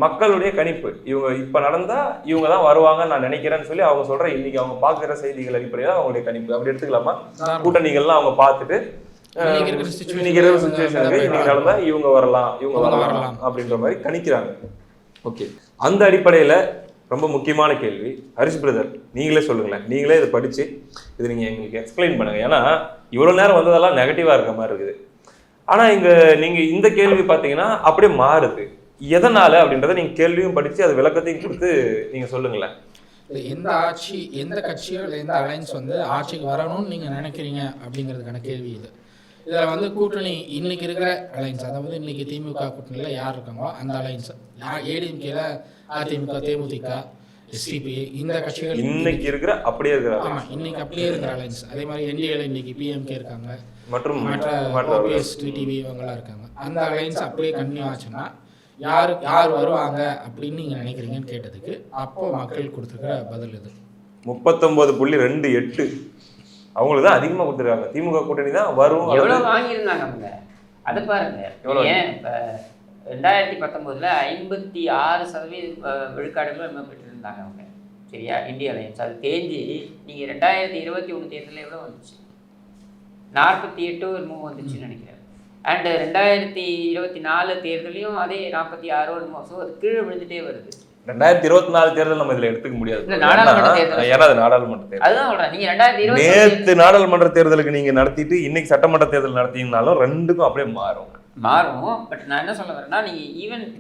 மக்களுடைய கணிப்பு இவங்க இப்போ நடந்தால் இவங்க தான் வருவாங்கன்னு நான் நினைக்கிறேன்னு சொல்லி அவங்க சொல்கிற இன்னைக்கு அவங்க பார்க்குற செய்திகள் அடிப்படையில் அவங்களுடைய கணிப்பு அப்படி எடுத்துக்கலாமா? கூட்டணிகள்லாம் அவங்க பார்த்துட்டு நடந்தா இவங்க வரலாம் அப்படின்ற மாதிரி கணிக்கிறாங்க. ஓகே, அந்த அடிப்படையில ரொம்ப முக்கியமான கேள்வி ஹரிஷ் பிரதர், நீங்களே சொல்லுங்களேன். நீங்களே இதை படிச்சு இது நீங்க எங்களுக்கு எக்ஸ்பிளைன் பண்ணுங்க. ஏன்னா இவ்வளவு நேரம் வந்ததெல்லாம் நெகட்டிவா இருக்க மாதிரி இருக்குது. ஆனா இங்க நீங்க இந்த கேள்வி பாத்தீங்கன்னா அப்படியே மாறுது. எதனால அப்படின்றத நீங்க கேள்வியும் படிச்சு அது விளக்கத்தையும் கொடுத்து நீங்க சொல்லுங்களேன். எந்த ஆட்சி, எந்த கட்சியோ இல்லை எந்த அலைன்ஸ் வந்து ஆட்சிக்கு வரணும்னு நீங்க நினைக்கிறீங்க அப்படிங்கிறதுக்கான கேள்வி இது. இதில் வந்து கூட்டணி இன்னைக்கு இருக்கிற அலைன்ஸ், அதாவது இன்னைக்கு திமுக கூட்டணியில் யார் இருக்காங்களோ அந்த அலைன்ஸ், ஏடிஎம்கேல அதிமுக, தேமுதிக, எஸ்டிபி, இந்த கட்சிகள் இன்னைக்கு இருக்கிற அப்படியே இருக்கிற, ஆமாம் இன்னைக்கு அப்படியே இருக்கிற அலைன்ஸ். அதே மாதிரி என்டிஏல இன்னைக்கு பிஎம்கே இருக்காங்க, மற்ற ஓபிஎஸ், டிடிவி இவங்கெல்லாம் இருக்காங்க. அந்த அலைன்ஸ் அப்படியே கன்டினியூ ஆச்சுன்னா யார் வருவாங்க அப்படின்னு நீங்கள் நினைக்கிறீங்கன்னு கேட்டதுக்கு அப்போ மக்கள் கொடுத்துருக்கிற பதில் இது 39.28. அவங்களுக்கு தான் அதிகமாக கொடுத்துருக்காங்க. திமுக கூட்டணி தான் வரும். எவ்வளோ வாங்கியிருந்தாங்க அவங்க அதை பாருங்க. ஏன் இப்போ 2019 56% விழுக்காடுகள் நம்ம பெற்றிருந்தாங்க அவங்க, சரியா? இந்தியா அலையன்ஸ் அது தேஞ்சி நீங்கள் 2021 தேர்தலில் எவ்வளோ வந்துச்சு? 48 என்னமோ வந்துச்சுன்னு நினைக்கிறேன். அண்ட் 2024 தேர்தலையும் அதே 46 என்னமோ. ஸோ அது கீழே விழுந்துட்டே வருது. 2024 தேர்தல் நம்ம இதுல எடுத்துக்க முடியாது. நாடாளுமன்ற தேர்தல், ஏன்னா அது நாடாளுமன்ற தேர்தல். அதுதான் சொல்றேன். நீங்க 2020 நேத்து நாடாளுமன்ற தேர்தலுக்கு நீங்க நடத்திட்டு இன்னைக்கு சட்டமன்ற தேர்தல் நடத்தினாலும் ரெண்டுக்கும் அப்படியே மாறும். பட் நான் என்ன சொல்ல வரேன்னா, நீங்க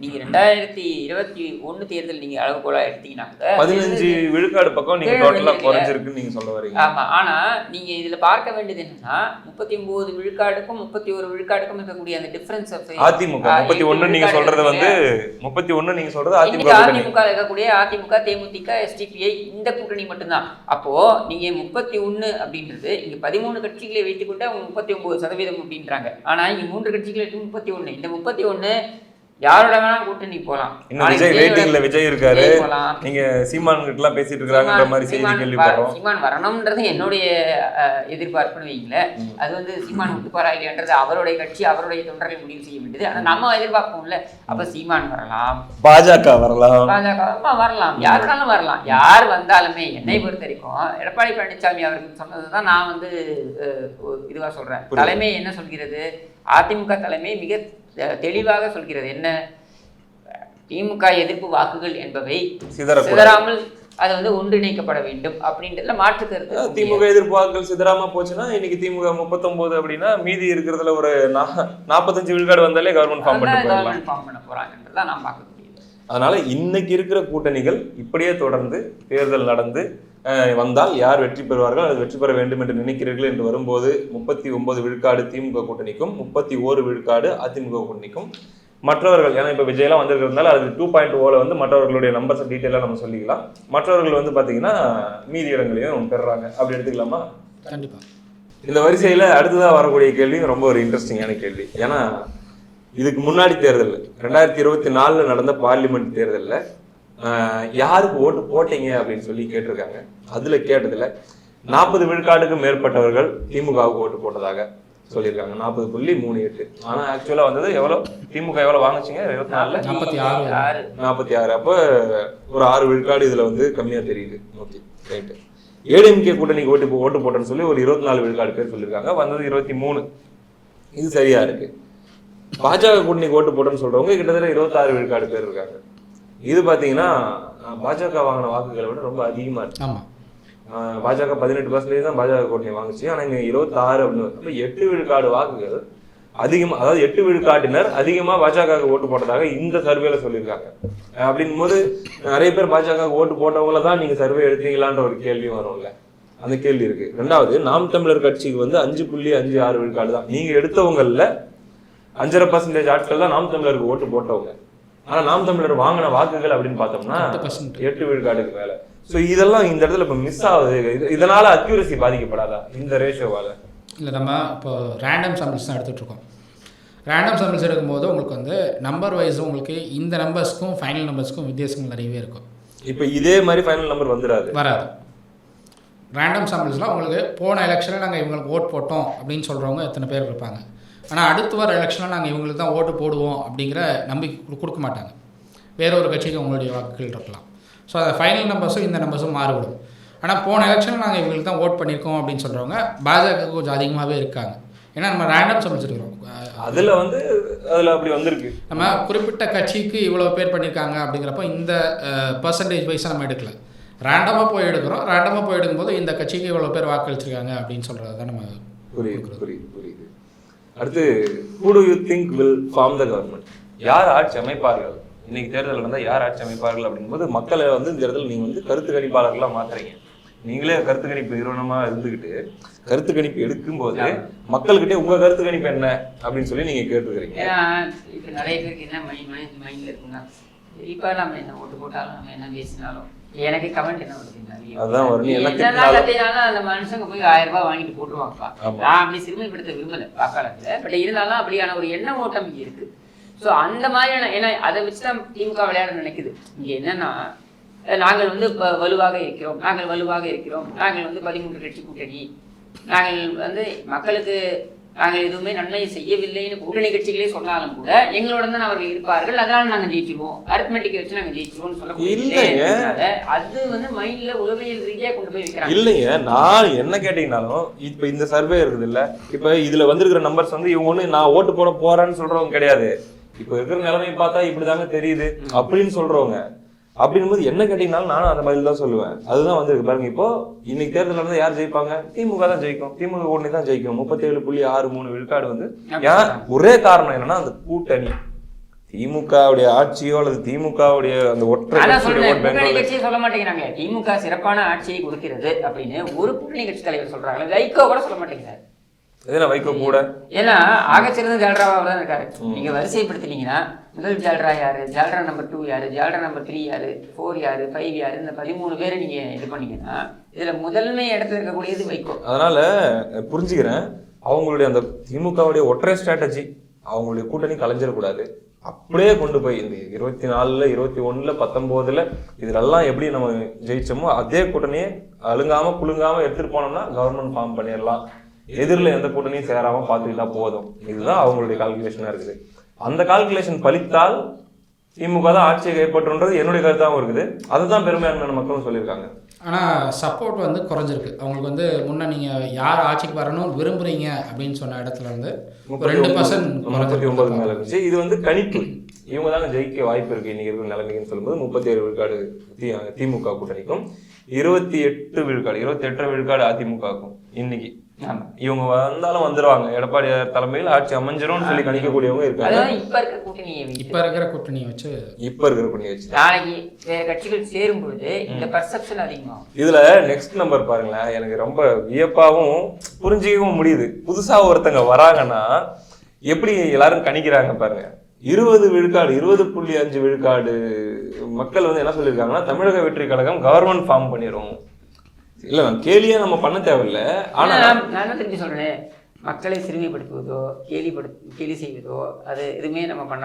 2021 தேர்தல் நீங்க அளவுகோலா எடுத்தீங்கன்னா 15 விழுக்காடு பக்கம் நீங்க டோட்டலா குறைஞ்சிருக்குன்னு நீங்க சொல்ல வரீங்க. ஆமா, ஆனா நீங்க இதுல பார்க்க வேண்டியது என்னன்னா 39 விழுக்காடுக்கும் 31 விழுக்காடுக்கும் இருக்கக்கூடிய அந்த டிஃபரன்ஸ் ஆஃப் அதிமுக 31 நீங்க சொல்றது வந்து 31 நீங்க சொல்றது அதிமுக இருக்கக்கூடிய அதிமுக, தேமுதிக, எஸ்டிபிஐ இந்த கூட்டணி மட்டும்தான். அப்போ நீங்க 31 அப்படின்றது இங்க 13 கட்சிகளை வைத்துக்கொண்டு அவங்க 39% அப்படின்றாங்க. ஆனா இங்க 3 கட்சிகளை 31. இந்த 31 யாரோட வேணா கூட்டணி போலாம். இன்னும் விஜய் வெயிட்டிங்ல விஜய் இருக்காரு. போலாம். நீங்க சீமான் கிட்ட எல்லாம் பேசிட்டு இருக்காங்கன்ற மாதிரி செய்தி கேள்விப்படுறோம். சீமான் வரணும்ன்றது என்னுடைய எதிர்பார்ப்புன்னு வைங்களேன். அது வந்து சீமான் விட்டுப்பாரா இல்லையன்றது அவருடைய கட்சி அவருடைய தொண்டர்கள் முடிவு செய்ய வேண்டியது. ஆனா நம்ம எதிர்பார்ப்போம்ல. அப்ப சீமான் வரலாம், பாஜக வரலாம், வரலாம், யாருனாலும் வரலாம். யார் வந்தாலுமே என்னை பொறுத்த வரைக்கும் எடப்பாடி பழனிசாமி அவர்கள் சொன்னதுதான் நான் வந்து இதுவா சொல்றேன். தலைமை என்ன சொல்கிறது, அதிமுக தலைமை மிக தெளிவாக சொல்கிறது. என்ன, திமுக எதிர்ப்பு வாக்குகள் என்பவை சிதறாமல் அது வந்து ஒன்றிணைக்கப்பட வேண்டும் அப்படின்றதுல மாற்று கருத்து. திமுக எதிர்ப்பு வாக்குகள் சிதறாம போச்சுன்னா இன்னைக்கு திமுக 39 அப்படின்னா மீதி இருக்கிறதுல ஒரு 45 விழுக்காடு வந்தாலே கவர்மெண்ட் ஃபார்ம் பண்ண போறாங்கன்றதான் நான் பார்க்க முடியுது. அதனால இன்னைக்கு இருக்கிற கூட்டணிகள் இப்படியே தொடர்ந்து தேர்தல் நடந்து வந்தால் யார் வெற்றி பெறுவார்கள், அது வெற்றி பெற வேண்டும் என்று நினைக்கிறீர்கள் என்று வரும்போது 39 விழுக்காடு திமுக கூட்டணிக்கும் 31 விழுக்காடு அதிமுக கூட்டணிக்கும். மற்றவர்கள் ஏன்னா இப்போ விஜயெல்லாம் வந்திருக்கிறதுனால அது 2.0 வந்து மற்றவர்களுடைய நம்பர்ஸ் டீட்டெயிலாக நம்ம சொல்லிக்கலாம். மற்றவர்கள் வந்து பார்த்தீங்கன்னா மீதி இடங்களையும் பெறுறாங்க, அப்படி எடுத்துக்கலாமா? கண்டிப்பாக. இந்த வரிசையில் அடுத்ததாக வரக்கூடிய கேள்வி ரொம்ப ஒரு இன்ட்ரெஸ்டிங்கான கேள்வி. ஏன்னா இதுக்கு முன்னாடி தேர்தல் 2024 நடந்த பார்லிமெண்ட் தேர்தலில் யாருக்கு ஓட்டு போட்டீங்க அப்படின்னு சொல்லி கேட்டிருக்காங்க. அதுல கேட்டதுல 40 விழுக்காடுக்கு மேற்பட்டவர்கள் திமுகவுக்கு ஓட்டு போட்டதாக சொல்லியிருக்காங்க. 40.38. ஆனா ஆக்சுவலா வந்தது எவ்வளவு, திமுக எவ்வளவு வாங்குச்சிங்க 24ல? 46. அப்ப ஒரு 6 விழுக்காடு இதுல வந்து கம்மியா தெரியுது. Okay right. ஏடிஎம்கே கூட்டணிக்கு ஓட்டு போட்டேன்னு சொல்லி ஒரு 24 விழுக்காடு பேர் சொல்லியிருக்காங்க, வந்தது 23. இது சரியா இருக்கு. பாஜக கூட்டணிக்கு ஓட்டு போட்டேன்னு சொல்றவங்க கிட்டத்தட்ட 26 விழுக்காடு பேர் இருக்காங்க. இது பாத்தீங்கன்னா பாஜக வாங்கின வாக்குகளை விட ரொம்ப அதிகமா இருக்கு. பாஜக 18% தான் பாஜக கூட்டணி வாங்குச்சு. ஆனா இங்க 26 அப்படின்னு 8 விழுக்காடு வாக்குகள் அதிகமா, அதாவது 8 விழுக்காட்டினர் அதிகமா பாஜக ஓட்டு போட்டதாக இந்த சர்வேல சொல்லியிருக்காங்க. அப்படின் போது நிறைய பேர் பாஜக ஓட்டு போட்டவங்கள தான் நீங்க சர்வே எடுத்தீங்களான்ற ஒரு கேள்வி வரும்ல, அந்த கேள்வி இருக்கு. ரெண்டாவது, நாம் தமிழர் கட்சிக்கு வந்து 5.56 விழுக்காடு தான். நீங்க எடுத்தவங்கல்ல 5.5% ஆட்கள் தான் நாம் தமிழருக்கு ஓட்டு போட்டவங்க. ஆனா நாம் தமிழர் வாங்கின வாக்குகள் அப்படின்னு பார்த்தோம்னா 8 விழுக்காடுக்கு மேல. ஸோ இதெல்லாம் இந்த இடத்துல இப்போ மிஸ் ஆகுது. இதனால அக்யூரசி பாதிக்கப்படாதா இந்த ரேஷியோவால? இல்லை, நம்ம இப்போ ரேண்டம் சாம்பிள்ஸ் தான் எடுத்துகிட்டு இருக்கோம். ரேண்டம் சாம்பிள்ஸ் எடுக்கும்போது உங்களுக்கு வந்து நம்பர் வைஸ் உங்களுக்கு இந்த நம்பர்ஸ்க்கும் ஃபைனல் நம்பர்ஸ்க்கும் வித்தியாசங்கள் நிறையவே இருக்கும். இப்போ இதே மாதிரி ஃபைனல் நம்பர் வராது. ரேண்டம் சாம்பிள்ஸ்லாம் உங்களுக்கு போன எலெக்ஷனில் நாங்கள் இவங்களுக்கு ஓட் போட்டோம் அப்படின்னு சொல்கிறவங்க எத்தனை பேர் இருப்பாங்க. ஆனால் அடுத்து வர எலெக்ஷனில் நாங்கள் இவங்களுக்கு தான் ஓட்டு போடுவோம் அப்படிங்கிற நம்பிக்கை கொடுக்க மாட்டாங்க. வேற ஒரு கட்சிக்கு உங்களுடைய வாக்குகள் இருக்கலாம். ஸோ அந்த ஃபைனல் நம்பர்ஸும் இந்த நம்பர்ஸும் மாறுபடும். ஆனால் போன எலெக்ஷனில் நாங்கள் இவங்களுக்கு தான் ஓட் பண்ணியிருக்கோம் அப்படின்னு சொல்கிறவங்க பாஜக கொஞ்சம் அதிகமாகவே இருக்காங்க. ஏன்னா நம்ம ரேண்டம் சாம்பிள்ஸ் இருக்கிறோம். அதில் அப்படி வந்திருக்கு. நம்ம குறிப்பிட்ட கட்சிக்கு இவ்வளோ பேர் பண்ணியிருக்காங்க அப்படிங்கிறப்போ இந்த பர்சன்டேஜ் வைஸாக நம்ம எடுக்கல, ரேண்டமாக போய் எடுக்கிறோம். ரேண்டமாக போய் எடுக்கும்போது இந்த கட்சிக்கு இவ்வளோ பேர் வாக்களிச்சிருக்காங்க அப்படின்னு சொல்கிறது தான் நம்ம புரியுது. அடுத்து, who do you think will form the government? யார் ஆட்சி அமைப்பார்கள்? இன்னைக்கு தேர்தல் நடந்தால் யார் ஆட்சி அமைப்பார்கள் அப்படிங்கும்போது மக்களை வந்து இந்த இடத்துல நீங்கள் வந்து கருத்து கணிப்பாளர்களாக மாத்துறீங்க. நீங்களே கருத்து கணிப்பு நிறுவனமாக இருந்துக்கிட்டு கருத்து கணிப்பு எடுக்கும்போது மக்கள்கிட்டே உங்கள் கருத்து கணிப்பு என்ன அப்படின்னு சொல்லி நீங்கள் கேட்டுருக்கிறீங்க. இப்போ நிறைய பேருக்கு என்ன மைண்டில் இருக்குங்க, இப்போ நம்ம என்ன ஓட்டு போட்டாலும் நம்ம என்ன பேசினாலும் எனக்கு கமெண்ட் என்ன வருது, அதான் அந்த மனுஷங்க போய் 1000 ரூபாய் வாங்கிட்டு போட்டுருவாங்கப்பா. நான் அப்படி சிறுமைப்படுத்த விரும்பல வாக்காளர்ல, பட் இருந்தாலும் அப்படியான ஒரு எண்ண ஓட்டம் இங்க இருக்கு. ஸோ அந்த மாதிரியான, ஏன்னா அதை வச்சுதான் திமுக விளையாட நினைக்குது. இங்க என்னன்னா, நாங்கள் வந்து வலுவாக இருக்கிறோம், நாங்கள் வந்து 13 கட்சி கூட்டணி, நாங்கள் வந்து மக்களுக்கு நாங்கள் எதுவுமே நன்மை செய்யவில்லைன்னு கூட்டணி கட்சிகளே சொன்னாலும் கூட எங்களோட தான் அவர்கள் இருப்பார்கள், அதனால நாங்கள் ஜெயிச்சிருவோம், அரித்மெட்டிக்கை வச்சு நாங்கள் ஜெயிச்சிருவோம்னு சொல்லக்கூடிய அது வந்து மைண்ட்ல உளவியல் ரீதியா கொண்டு போய் வைக்கிறாங்க. இல்லைங்க, நான் என்ன கேட்டீங்கன்னாலும் இப்ப இந்த சர்வே இருக்குது இல்ல, இப்ப இதுல வந்திருக்கிற நம்பர்ஸ் வந்து இவங்க ஒண்ணு நான் ஓட்டு போட போறேன்னு சொல்றவங்க கிடையாது. இப்ப இருக்கிற நிலைமை பார்த்தா இப்படிதாங்க தெரியுது அப்படின்னு சொல்றவங்க. அப்படிங்கும்போது என்ன கேட்டீங்கன்னாலும் நானும் அந்த மாதிரி தான் சொல்லுவேன். அதுதான் வந்திருக்கு பாருங்க. இப்போ இன்னைக்கு தேர்தல் நடந்தா யார் ஜெயிப்பாங்க? திமுக தான் ஜெயிக்கும், திமுக கூட்டணி தான் ஜெயிக்கும். 37.63 விழுக்காடு வந்து ஏன்? ஒரே காரணம் என்னன்னா அந்த கூட்டணி, திமுகவுடைய ஆட்சியோ அல்லது திமுகவுடைய அந்த ஒற்றை கட்சியை சொல்ல மாட்டேங்கிறாங்க. திமுக சிறப்பான ஆட்சியை கொடுக்கிறது அப்படின்னு ஒரு கூட்டணி கட்சி தலைவர் சொல்றாங்க, வைகோ கூட சொல்ல மாட்டேங்கிறாரு. வைகோ கூட, ஏன்னா ஆகச்சிறந்த ஜால்ராவா தான் இருக்காரு. நீங்க வரிசைப்படுத்தினீங்கன்னா முதல் ஜால்ரா யாரு, ஜால்ரா நம்பர் 2 யாரு, ஜால்ரா நம்பர் 3 யாரு, 4 யாரு, 5 யாரு, இந்த 13 பேரை நீங்க இது பண்ணீங்கன்னா இதுல முதன்மை இடத்துல இருக்கக்கூடியது வைகோ. அதனால புரிஞ்சுக்கிறேன், அவங்களுடைய அந்த திமுகவுடைய ஒற்றை ஸ்ட்ராட்டஜி, அவங்களுடைய கூட்டணி கலைஞ்சிடக்கூடாது, அப்படியே கொண்டு போய் இந்த 24, 21, 19 இதுலெல்லாம் எப்படி நம்ம ஜெயிச்சோமோ அதே கூட்டணியை அழுங்காம குலுங்காம எடுத்துட்டு போனோம்னா கவர்மெண்ட் ஃபார்ம் பண்ணிடலாம். எதிரில் எந்த கூட்டணியும் சேராம பார்த்துக்கிட்டா போதும். இதுதான் அவங்களுடைய கால்குலேஷனா இருக்குது. அந்த கால்குலேஷன் பலித்தால் திமுக தான் ஆட்சியை கைப்பற்றுன்றது என்னுடைய கருத்தாகவும் இருக்குது. அதுதான் பெரும்பான்மையான மக்களும் சொல்லியிருக்காங்க. ஆனால் சப்போர்ட் வந்து குறைஞ்சிருக்கு. அவங்களுக்கு வந்து முன்னே நீங்கள் யார் ஆட்சிக்கு வரணும்னு விரும்புகிறீங்க அப்படின்னு சொன்ன இடத்துல வந்து 2% 39 மேலே இருந்துச்சு. இது வந்து கணிப்பு. இவங்க தாங்க ஜெயிக்க வாய்ப்பு இருக்குது இன்னைக்கு இருக்கிற நிலைமைன்னு சொல்லும்போது 37 விழுக்காடு திமுக கூட்டணிக்கும், 28 விழுக்காடு 28 விழுக்காடு அதிமுகவுக்கும் இன்னைக்கு. இவங்க வந்தாலும் வந்துருவாங்க. எடப்பாடி தலைமையில் ஆட்சி அமைஞ்சிரும்னு சொல்லி கணிக்கக்கூடியவங்க இருக்காங்க. இப்ப இருக்கிற கூட்டணியை வச்சு நாளைக்கு வேற கட்சிகள் சேரும் பொழுது இந்த பர்செப்ஷன் அதிகமாகும். இதுல நெக்ஸ்ட் நம்பர் பாருங்களேன், எனக்கு ரொம்ப வியப்பாவும் புரிஞ்சிக்கவும் முடியுது. புதுசா ஒருத்தங்க வராங்கன்னா எப்படி எல்லாரும் கணிக்கிறாங்க பாருங்க. 20 விழுக்காடு 20.5 விழுக்காடு மக்கள் வந்து என்ன சொல்லியிருக்காங்கன்னா, தமிழக வெற்றி கழகம் கவர்மெண்ட் ஃபார்ம் பண்ணிடும். இல்ல கேலியே நம்ம பண்ண தேவையில்லை. ஆனா நான் திருப்பி சொல்றேன், மக்களை சிறுமைப்படுத்துவதோ கேலி செய்வதோ அது எதுவுமே நம்ம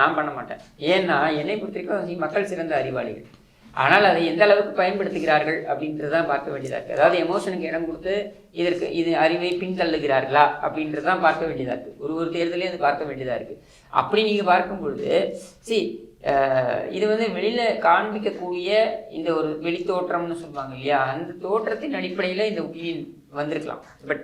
நான் பண்ண மாட்டேன். ஏன்னா என்னை பொறுத்திருக்கும் மக்கள் சிறந்த அறிவாளிகள். ஆனால் அதை எந்த அளவுக்கு பயன்படுத்துகிறார்கள் அப்படின்றதான் பார்க்க வேண்டியதா இருக்கு. அதாவது எமோஷனுக்கு இடம் கொடுத்து இது அறிவை பின்தள்ளுகிறார்களா அப்படின்றதான் பார்க்க வேண்டியதா இருக்கு. ஒரு தேர்தலையும் அது பார்க்க வேண்டியதா இருக்கு. அப்படி நீங்க பார்க்கும் பொழுது இது வந்து வெளியில காண்பிக்கக்கூடிய இந்த ஒரு வெளித்தோற்றம்னு சொல்லுவாங்க இல்லையா, அந்த தோற்றத்தின் அடிப்படையில இந்த ஒப்பீனியன் வந்திருக்கலாம். பட்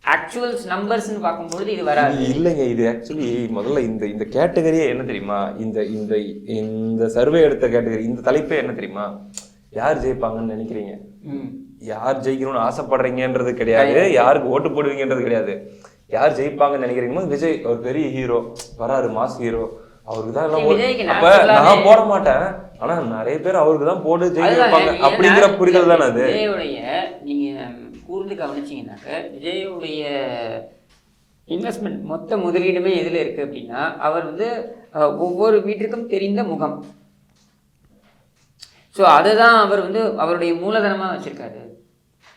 ஆக்சுவல்ஸ் நம்பர்ஸ்னு பார்க்கும்பொழுது இது வராது. இல்லைங்க, இது ஆக்சுவலி முதல்ல இந்த கேட்டகரியே என்ன தெரியுமா, இந்த சர்வே எடுத்த கேட்டகரி, இந்த தலைப்பே என்ன தெரியுமா, யார் ஜெயிப்பாங்கன்னு நினைக்கிறீங்க, யார் ஜெயிக்கணும்னு ஆசைப்படுறீங்கன்றது கிடையாது, யாருக்கு ஓட்டு போடுவீங்கன்றது கிடையாது. யார் ஜெயிப்பாங்கன்னு நினைக்கிறீங்களோ விஜய் ஒரு பெரிய ஹீரோ வராரு, மாஸ் ஹீரோ, அவருக்கு தான் எல்லாம். அப்ப நான் போட மாட்டேன், ஆனா நிறைய பேர் அவருக்கு தான் போட்டு ஜெயிப்பாங்க அப்படிங்கிற புரிதல் தானே அது. விஜயோடைய நீங்க கூர்ந்து கவனிச்சீங்கன்னாக்க விஜயோடைய இன்வெஸ்ட்மெண்ட் மொத்த முதலீடுமே எதுல இருக்கு அப்படின்னா, அவர் வந்து ஒவ்வொரு வீட்டிற்கும் தெரிந்த முகம். ஸோ அதுதான் அவர் வந்து அவருடைய மூலதனமா வச்சிருக்காரு.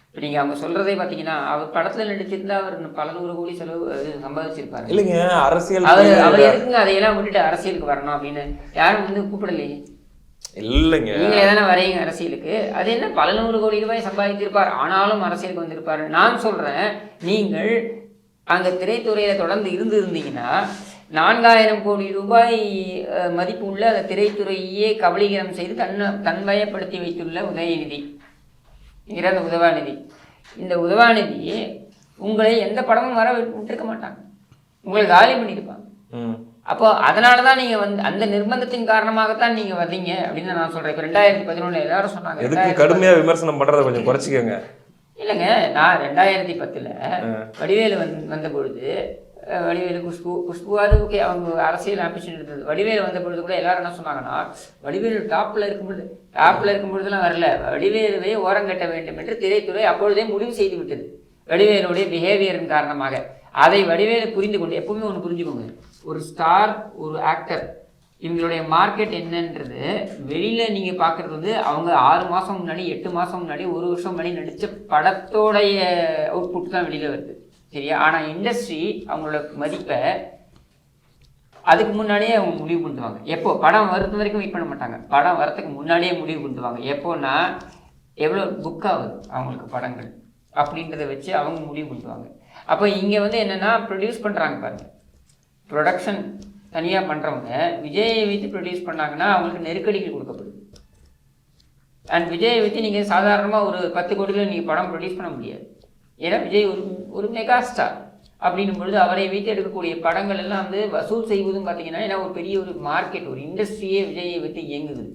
இப்போ நீங்கள் அவங்க சொல்றதே பார்த்தீங்கன்னா, அவர் படத்தில் நடிச்சிருந்தா அவர் பல 100 கோடி செலவு சம்பாதிச்சிருப்பாரு. இல்லைங்க, அரசியல் அவர் எதுக்குங்க அதையெல்லாம் விட்டுட்டு அரசியலுக்கு வரணும் அப்படின்னு யாரும் வந்து கூப்பிடலையே. இல்லைங்க, நீங்க எதனா வரையுங்க அரசியலுக்கு, அது என்ன பல 100 கோடி ரூபாய் சம்பாதிச்சிருப்பார், ஆனாலும் அரசியலுக்கு வந்திருப்பாரு. நான் சொல்றேன், நீங்கள் அங்க திரைத்துறையில தொடர்ந்து இருந்தீங்கன்னா 4000 கோடி ரூபாய் மதிப்பு உள்ள அந்த திரைத்துறையே கபலீகரம் செய்து தன்வயப்படுத்தி வைத்துள்ள உதயநிதி, இறந்த உதவாநிதி, இந்த உதவாநிதி உங்களை எந்த படமும் வர விட்டுருக்க மாட்டாங்க, உங்களை காலி பண்ணியிருப்பாங்க. அப்போ அதனாலதான் நீங்க வந்து அந்த நிர்பந்தத்தின் காரணமாகத்தான் நீங்க வந்தீங்க அப்படின்னு நான் சொல்றேன். இப்போ 2011 எல்லாரும் சொன்னாங்க, கடுமையா விமர்சனம் பண்றதை கொஞ்சம் குறைச்சிக்கோங்க. இல்லைங்க, நான் 2010 வடிவேலு வந்த பொழுது, வடிவேலு குஷ்புவாது ஓகே, அவங்க அரசியல் ஆம்பிஷன் இருந்தது. வடிவேலு வந்த பொழுது கூட எல்லாரும் என்ன சொன்னாங்கன்னா, வடிவேலு டாப்ல இருக்கும் பொழுதுலாம் வரல, வடிவேலுவை ஓரங்கட்ட வேண்டும் என்று திரைத்துறை அப்பொழுதே முடிவு செய்து விட்டது. வடிவேலுடைய பிஹேவியரின் காரணமாக அதை வடிவேலு புரிந்து கொண்டு, எப்பவுமே ஒன்று புரிஞ்சுக்கோங்க, ஒரு ஸ்டார் ஒரு ஆக்டர் இவங்களுடைய மார்க்கெட் என்னன்றது வெளியில நீங்க பாக்குறது வந்து அவங்க 6 மாசம் முன்னாடி 8 மாசம் முன்னாடி 1 வருஷம் முன்னாடி நடிச்ச படத்தோடைய அவுட்புட் தான் வெளியில வருது, சரியா? ஆனா இண்டஸ்ட்ரி அவங்களோட மதிப்பை அதுக்கு முன்னாடியே அவங்க முடிவு பண்ணுவாங்க. எப்போ படம் வரது வரைக்கும் வெயிட் பண்ண மாட்டாங்க, படம் வரதுக்கு முன்னாடியே முடிவு பண்ணுவாங்க. எப்போன்னா எவ்வளோ புக் ஆகுது அவங்களுக்கு படங்கள் அப்படின்றத வச்சு அவங்க முடிவு பண்ணுவாங்க. அப்போ இங்கே வந்து என்னென்னா ப்ரொடியூஸ் பண்ணுறாங்க பாருங்க, ப்ரொடக்ஷன் தனியாக பண்ணுறவங்க விஜயை வைத்து ப்ரொடியூஸ் பண்ணாங்கன்னா அவங்களுக்கு நெருக்கடிகள் கொடுக்கப்படுது. அண்ட் விஜயை வைத்து நீங்கள் சாதாரணமாக ஒரு 10 கோடியில் நீங்கள் படம் ப்ரொடியூஸ் பண்ண முடியாது. ஏன்னா விஜய் ஒரு மெகா ஸ்டார் அப்படின்னும் பொழுது அவரை வைத்து எடுக்கக்கூடிய படங்கள் எல்லாம் வந்து வசூல் செய்வதும் பார்த்தீங்கன்னா, ஏன்னா ஒரு பெரிய ஒரு மார்க்கெட், ஒரு இண்டஸ்ட்ரியே விஜயை வைத்து இயங்குது.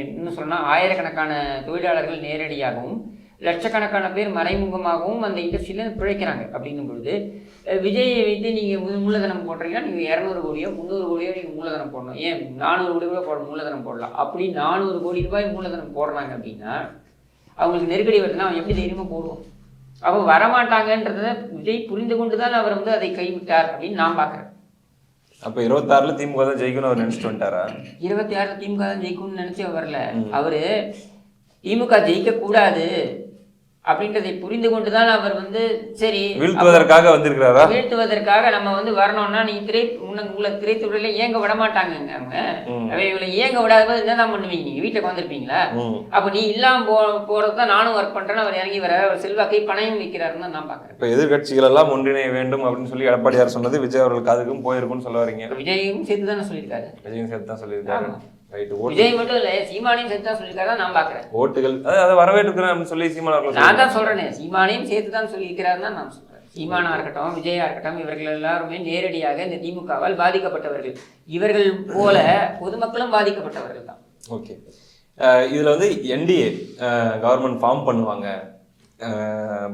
இன்னும் சொன்னால் ஆயிரக்கணக்கான தொழிலாளர்கள் நேரடியாகவும் லட்சக்கணக்கான பேர் மறைமுகமாகவும் அந்த இண்டஸ்ட்ரியில் பிழைக்கிறாங்க. அப்படின்னும் பொழுது விஜயை வைத்து நீங்கள் மூலதனம் போடுறீங்கன்னா நீங்கள் 200 கோடியோ 300 கோடியோ நீங்கள் மூலதனம் போடணும். ஏன் 400 கோடி கூட மூலதனம் போடலாம். அப்படி 400 கோடி ரூபாய் மூலதனம் போடுறாங்க அப்படின்னா அவங்களுக்கு நெருக்கடி வருதுன்னா அவன் எப்படி தைரியமாக போடுவோம்? அப்போ வரமாட்டாங்கன்றத விஜய் புரிந்து கொண்டு தான் அவர் வந்து அதை கைவிட்டார் அப்படின்னு நான் பார்க்குறேன். அப்போ 26 திமுக தான் ஜெயிக்கணும்னு அவர் நினச்சிட்டு வந்துட்டாரா? 26 திமுக தான் ஜெயிக்கணும்னு நினச்சி வரல. அவர் திமுக ஜெயிக்கக்கூடாது அப்படின்றதை புரிந்து கொண்டுதான் அவர் வந்து சரி வீழ்த்துவதற்காக வந்திருக்கிறாரா? வீழ்த்துவதற்காக நம்ம வந்து வரணும்னா நீங்க உங்களை திரைத்துறையில இயங்க விட மாட்டாங்க அவங்க. இவங்களை இயங்க விடாத என்னதான் பண்ணுவீங்க? நீங்க வீட்டுக்கு வந்திருப்பீங்களா? அப்ப நீ இல்லாம போறதுதான் நானும் ஒர்க் பண்றேன்னு அவர் இறங்கி வர அவர் செல்வாக்கை பணயம் வைக்கிறாருன்னு நான் பாக்குறேன். இப்ப எதிர்கட்சிகள் எல்லாம் ஒன்றிணைய வேண்டும் அப்படின்னு சொல்லி எடப்பாடியார் சொன்னது விஜய் அவர்களுக்கு அதுக்கும் போயிருக்குன்னு சொல்ல வரீங்க? விஜயும் சேர்த்து தானே சொல்லியிருக்காரு. விஜயும் சேர்த்து தான் சொல்லியிருக்காரு. விஜய் மட்டும் இல்ல, சீமானையும் சேர்த்து தான் சொல்லியிருக்காரு. நான் பாக்குறேன் ஓட்டுகள் அதை வரவேற்றுக்கிறேன் அப்படின்னு சொல்லி சீமான் நான் தான் சொல்றேனே, சீமானையும் சேர்த்து தான் சொல்லியிருக்கிறாருன்னு நான் சொல்றேன். சீமானா இருக்கட்டும், விஜயா இருக்கட்டும், இவர்கள் எல்லாருமே நேரடியாக இந்த திமுகவால் பாதிக்கப்பட்டவர்கள். இவர்கள் போல பொதுமக்களும் பாதிக்கப்பட்டவர்கள் தான். ஓகே, இதுல வந்து என்டிஏ கவர்மெண்ட் ஃபார்ம் பண்ணுவாங்க,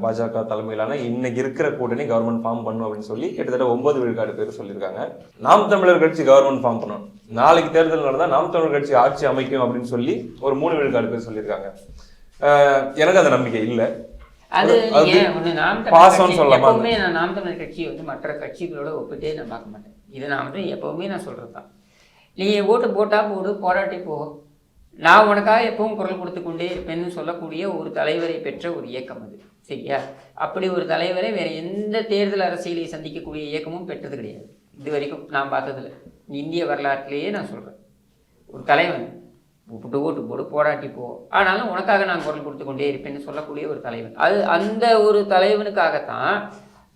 பாஜக தலைமையிலான இன்னைக்கு இருக்கிற கூட்டணி கவர்மெண்ட் ஃபார்ம் பண்ணும் அப்படின்னு சொல்லி கிட்டத்தட்ட 9 விழுக்காடு பேர் சொல்லியிருக்காங்க. நாம் தமிழர் கட்சி கவர்மெண்ட் ஃபார்ம் பண்ணணும், நாளைக்கு தேர்தல் நடந்தா நாம் தமிழர் கட்சி ஆட்சி அமைக்கும் அப்படின்னு சொல்லி ஒரு 3 விழுக்காடு பேர் சொல்லியிருக்காங்க. எனக்கு அந்த நம்பிக்கை இல்லை. அது நாம் தமிழர் கட்சியை வந்து மற்ற கட்சிகளோட ஒப்பிட்டே நான் பார்க்க மாட்டேன். இதை நான் வந்து எப்பவுமே நான் சொல்றதுதான். நீங்க ஓட்டு போட்டா போடு, போராட்டி போ, நான் உனக்காக எப்பவும் குரல் கொடுத்து கொண்டே இருப்பேன்னு சொல்லக்கூடிய ஒரு தலைவரை பெற்ற ஒரு இயக்கம் அது. சரியா? அப்படி ஒரு தலைவரை வேற எந்த தேர்தல் அரசியலை சந்திக்கக்கூடிய இயக்கமும் பெற்றது கிடையாது இது வரைக்கும் நான் பார்த்ததில்ல. இந்திய வரலாற்றிலேயே நான் சொல்றேன், ஒரு தலைவன் ஓட்டு போடு, போராட்டி போ, ஆனாலும் உனக்காக நான் குரல் கொடுத்து கொண்டே இருப்பேன்னு சொல்லக்கூடிய ஒரு தலைவன். அது அந்த ஒரு தலைவனுக்காகத்தான்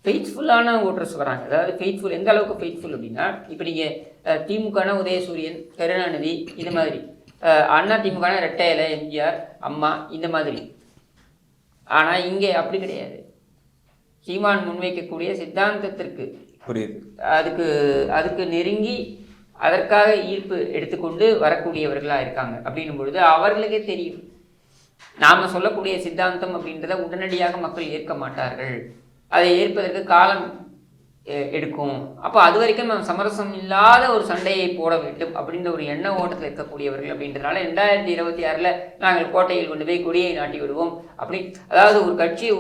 ஃபெய்த்ஃபுல்லான ஓட்டர்ஸ் வராங்க. அதாவது ஃபெய்த்ஃபுல் எந்த அளவுக்கு ஃபெய்த்ஃபுல் அப்படின்னா, இப்போ நீங்கள் திமுகனா உதயசூரியன், கருணாநிதி, இது மாதிரி, அண்ணா திமுகனா ரெட்டையில எம்ஜிஆர், அம்மா, இந்த மாதிரி. ஆனால் இங்கே அப்படி கிடையாது. சீமான் முன்வைக்கக்கூடிய சித்தாந்தத்திற்கு அதுக்கு நெருங்கி அதற்காக ஈர்ப்பு எடுத்துக்கொண்டு வரக்கூடியவர்களாக இருக்காங்க. அப்படின்னும் பொழுது அவர்களுக்கே தெரியும் நாம் சொல்லக்கூடிய சித்தாந்தம் அப்படின்றத உடனடியாக மக்கள் ஏற்க மாட்டார்கள், அதை ஏற்பதற்கு காலம் எடுக்கும். அப்போ அது வரைக்கும் நம்ம சமரசம் இல்லாத ஒரு சண்டையை போட வேண்டும் அப்படின்ற ஒரு எண்ண ஓட்டத்தில் இருக்கக்கூடியவர்கள். அப்படின்றதுனால 2026 நாங்கள் கோட்டையில் கொண்டு போய் கொடியை நாட்டி விடுவோம் அப்படி, அதாவது ஒரு கட்சியை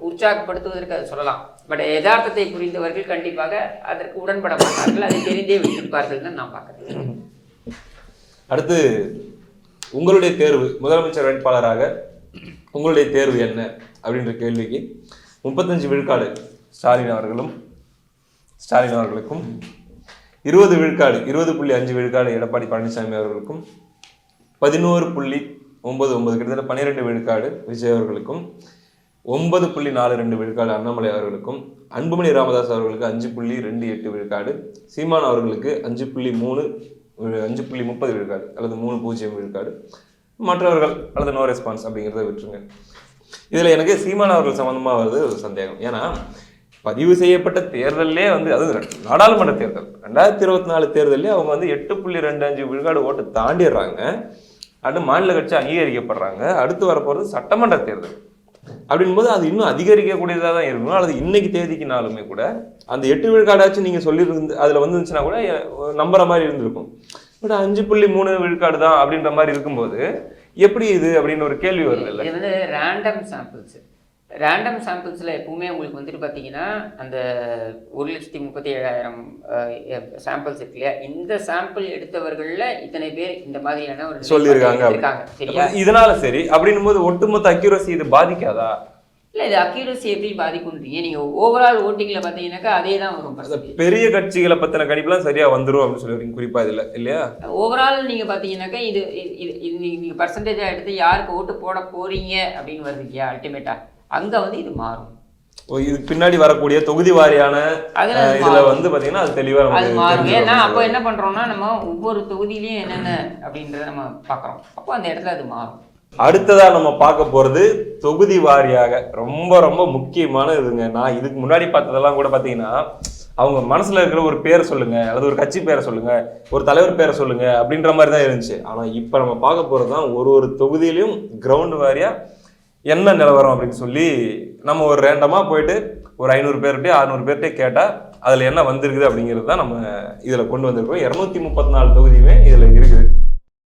உற்சாகப்படுத்துவதற்கு அதை சொல்லலாம். பட் யதார்த்தத்தை புரிந்தவர்கள் கண்டிப்பாக அதற்கு உடன்பட மாட்டார்கள், அதை தெரிந்தே வைத்திருப்பார்கள் தான் நான் பார்க்குறேன். அடுத்து உங்களுடைய தேர்வு, முதலமைச்சர் வேட்பாளராக உங்களுடைய தேர்வு என்ன அப்படின்ற கேள்விக்கு 35 விழுக்காடு ஸ்டாலின் அவர்களுக்கும் 20 விழுக்காடு 20.5 விழுக்காடு எடப்பாடி பழனிசாமி அவர்களுக்கும் 11.99 கிட்டத்தட்ட 12 விழுக்காடு விஜய் அவர்களுக்கும் 9.42 விழுக்காடு அண்ணாமலை அவர்களுக்கும் அன்புமணி ராமதாஸ் அவர்களுக்கு 5.28 விழுக்காடு சீமான் அவர்களுக்கு 5.30 விழுக்காடு அல்லது 3.0 விழுக்காடு மற்றவர்கள் அல்லது நோ ரெஸ்பான்ஸ் அப்படிங்கிறத விட்டுருங்க. இதில் எனக்கு சீமான் அவர்கள் சம்மந்தமாக வருது ஒரு சந்தேகம். ஏன்னா பதிவு செய்யப்பட்ட தேர்தலே வந்து அது நாடாளுமன்ற தேர்தல் 2024 தேர்தலே அவங்க வந்து 8.25 விழுக்காடு ஓட்டு தாண்டிடுறாங்க. அடுத்து மாநில கட்சி அங்கீகரிக்கப்படுறாங்க. அடுத்து வரப்போகிறது சட்டமன்ற தேர்தல். அப்படின்போது அது இன்னும் அதிகரிக்கக்கூடியதாக தான் இருக்கணும். அல்லது இன்னைக்கு தேதிக்குனாலுமே கூட அந்த 8 விழுக்காடாச்சும் நீங்கள் சொல்லியிருந்து அதில் வந்துருந்துச்சுன்னா கூட நம்புற மாதிரி இருந்திருக்கும். பட் 5.3 விழுக்காடு தான் அப்படின்ற மாதிரி இருக்கும்போது எப்படி இது அப்படின்னு ஒரு கேள்வி வருது. இல்லை, இது வந்து ரேண்டம் சாம்பிள்ஸில் எப்பவுமே உங்களுக்கு வந்துட்டு பார்த்தீங்கன்னா அந்த 1,37,000 சாம்பிள்ஸ் இருக்கு இல்லையா, இந்த சாம்பிள் எடுத்தவர்களில் இத்தனை பேர் இந்த மாதிரியான ஒரு சொல்லியிருக்காங்க. சரியா? இதனால சரி அப்படின்னும் போது ஒட்டுமொத்த அக்யூரசி இது பாதிக்காதா? இல்லை, இது அக்யூரசி எப்படி பாதிக்கும்ன்றீங்க? நீங்கள் ஓவரால் ஓட்டிங்கில் பார்த்தீங்கன்னாக்கா அதே தான் வரும். பெரிய கட்சிகளை பற்றின கணிப்புலாம் சரியாக வந்துடும் அப்படின்னு சொல்லுவீங்க குறிப்பாக இதில் இல்லையா? ஓவரால் நீங்கள் பார்த்தீங்கன்னாக்கா இது நீங்கள் பர்சன்டேஜாக எடுத்து யாருக்கு ஓட்டு போட போகிறீங்க அப்படின்னு வருது இல்லையா, அல்டிமேட்டாக அங்கே வந்து இது மாறும். இதுக்கு பின்னாடி வரக்கூடிய தொகுதி வாரியான இதுல வந்து பாத்தீங்கன்னா அது தெளிவா அது மாறும். ஏன்னா அப்போ என்ன பண்றோம்னா நம்ம ஒவ்வொரு தொகுதியிலையும் என்னென்ன அப்படின்றத நம்ம பார்க்குறோம். அப்போ அந்த இடத்துல அது மாறும். அடுத்ததா நம்ம பார்க்க போறது தொகுதி வாரியாக ரொம்ப ரொம்ப முக்கியமான இதுங்க. நான் இதுக்கு முன்னாடி பார்த்ததெல்லாம் கூட பாத்தீங்கன்னா அவங்க மனசுல இருக்கிற ஒரு பேரை சொல்லுங்க அல்லது ஒரு கட்சி பேரை சொல்லுங்க, ஒரு தலைவர் பேரை சொல்லுங்க அப்படின்ற மாதிரி தான் இருந்துச்சு. ஆனா இப்ப நம்ம பார்க்க போறதுதான் ஒரு தொகுதியிலையும் கிரவுண்ட் வாரியா என்ன நிலவரம் அப்படின்னு சொல்லி நம்ம ஒரு ரேண்டமாக போயிட்டு ஒரு 500 பேர்கிட்டே 600 பேர்கிட்டே கேட்டால் அதில் என்ன வந்திருக்குது அப்படிங்கிறது தான் நம்ம இதில் கொண்டு வந்திருக்கோம். 234 தொகுதியுமே இதில் இருக்குது.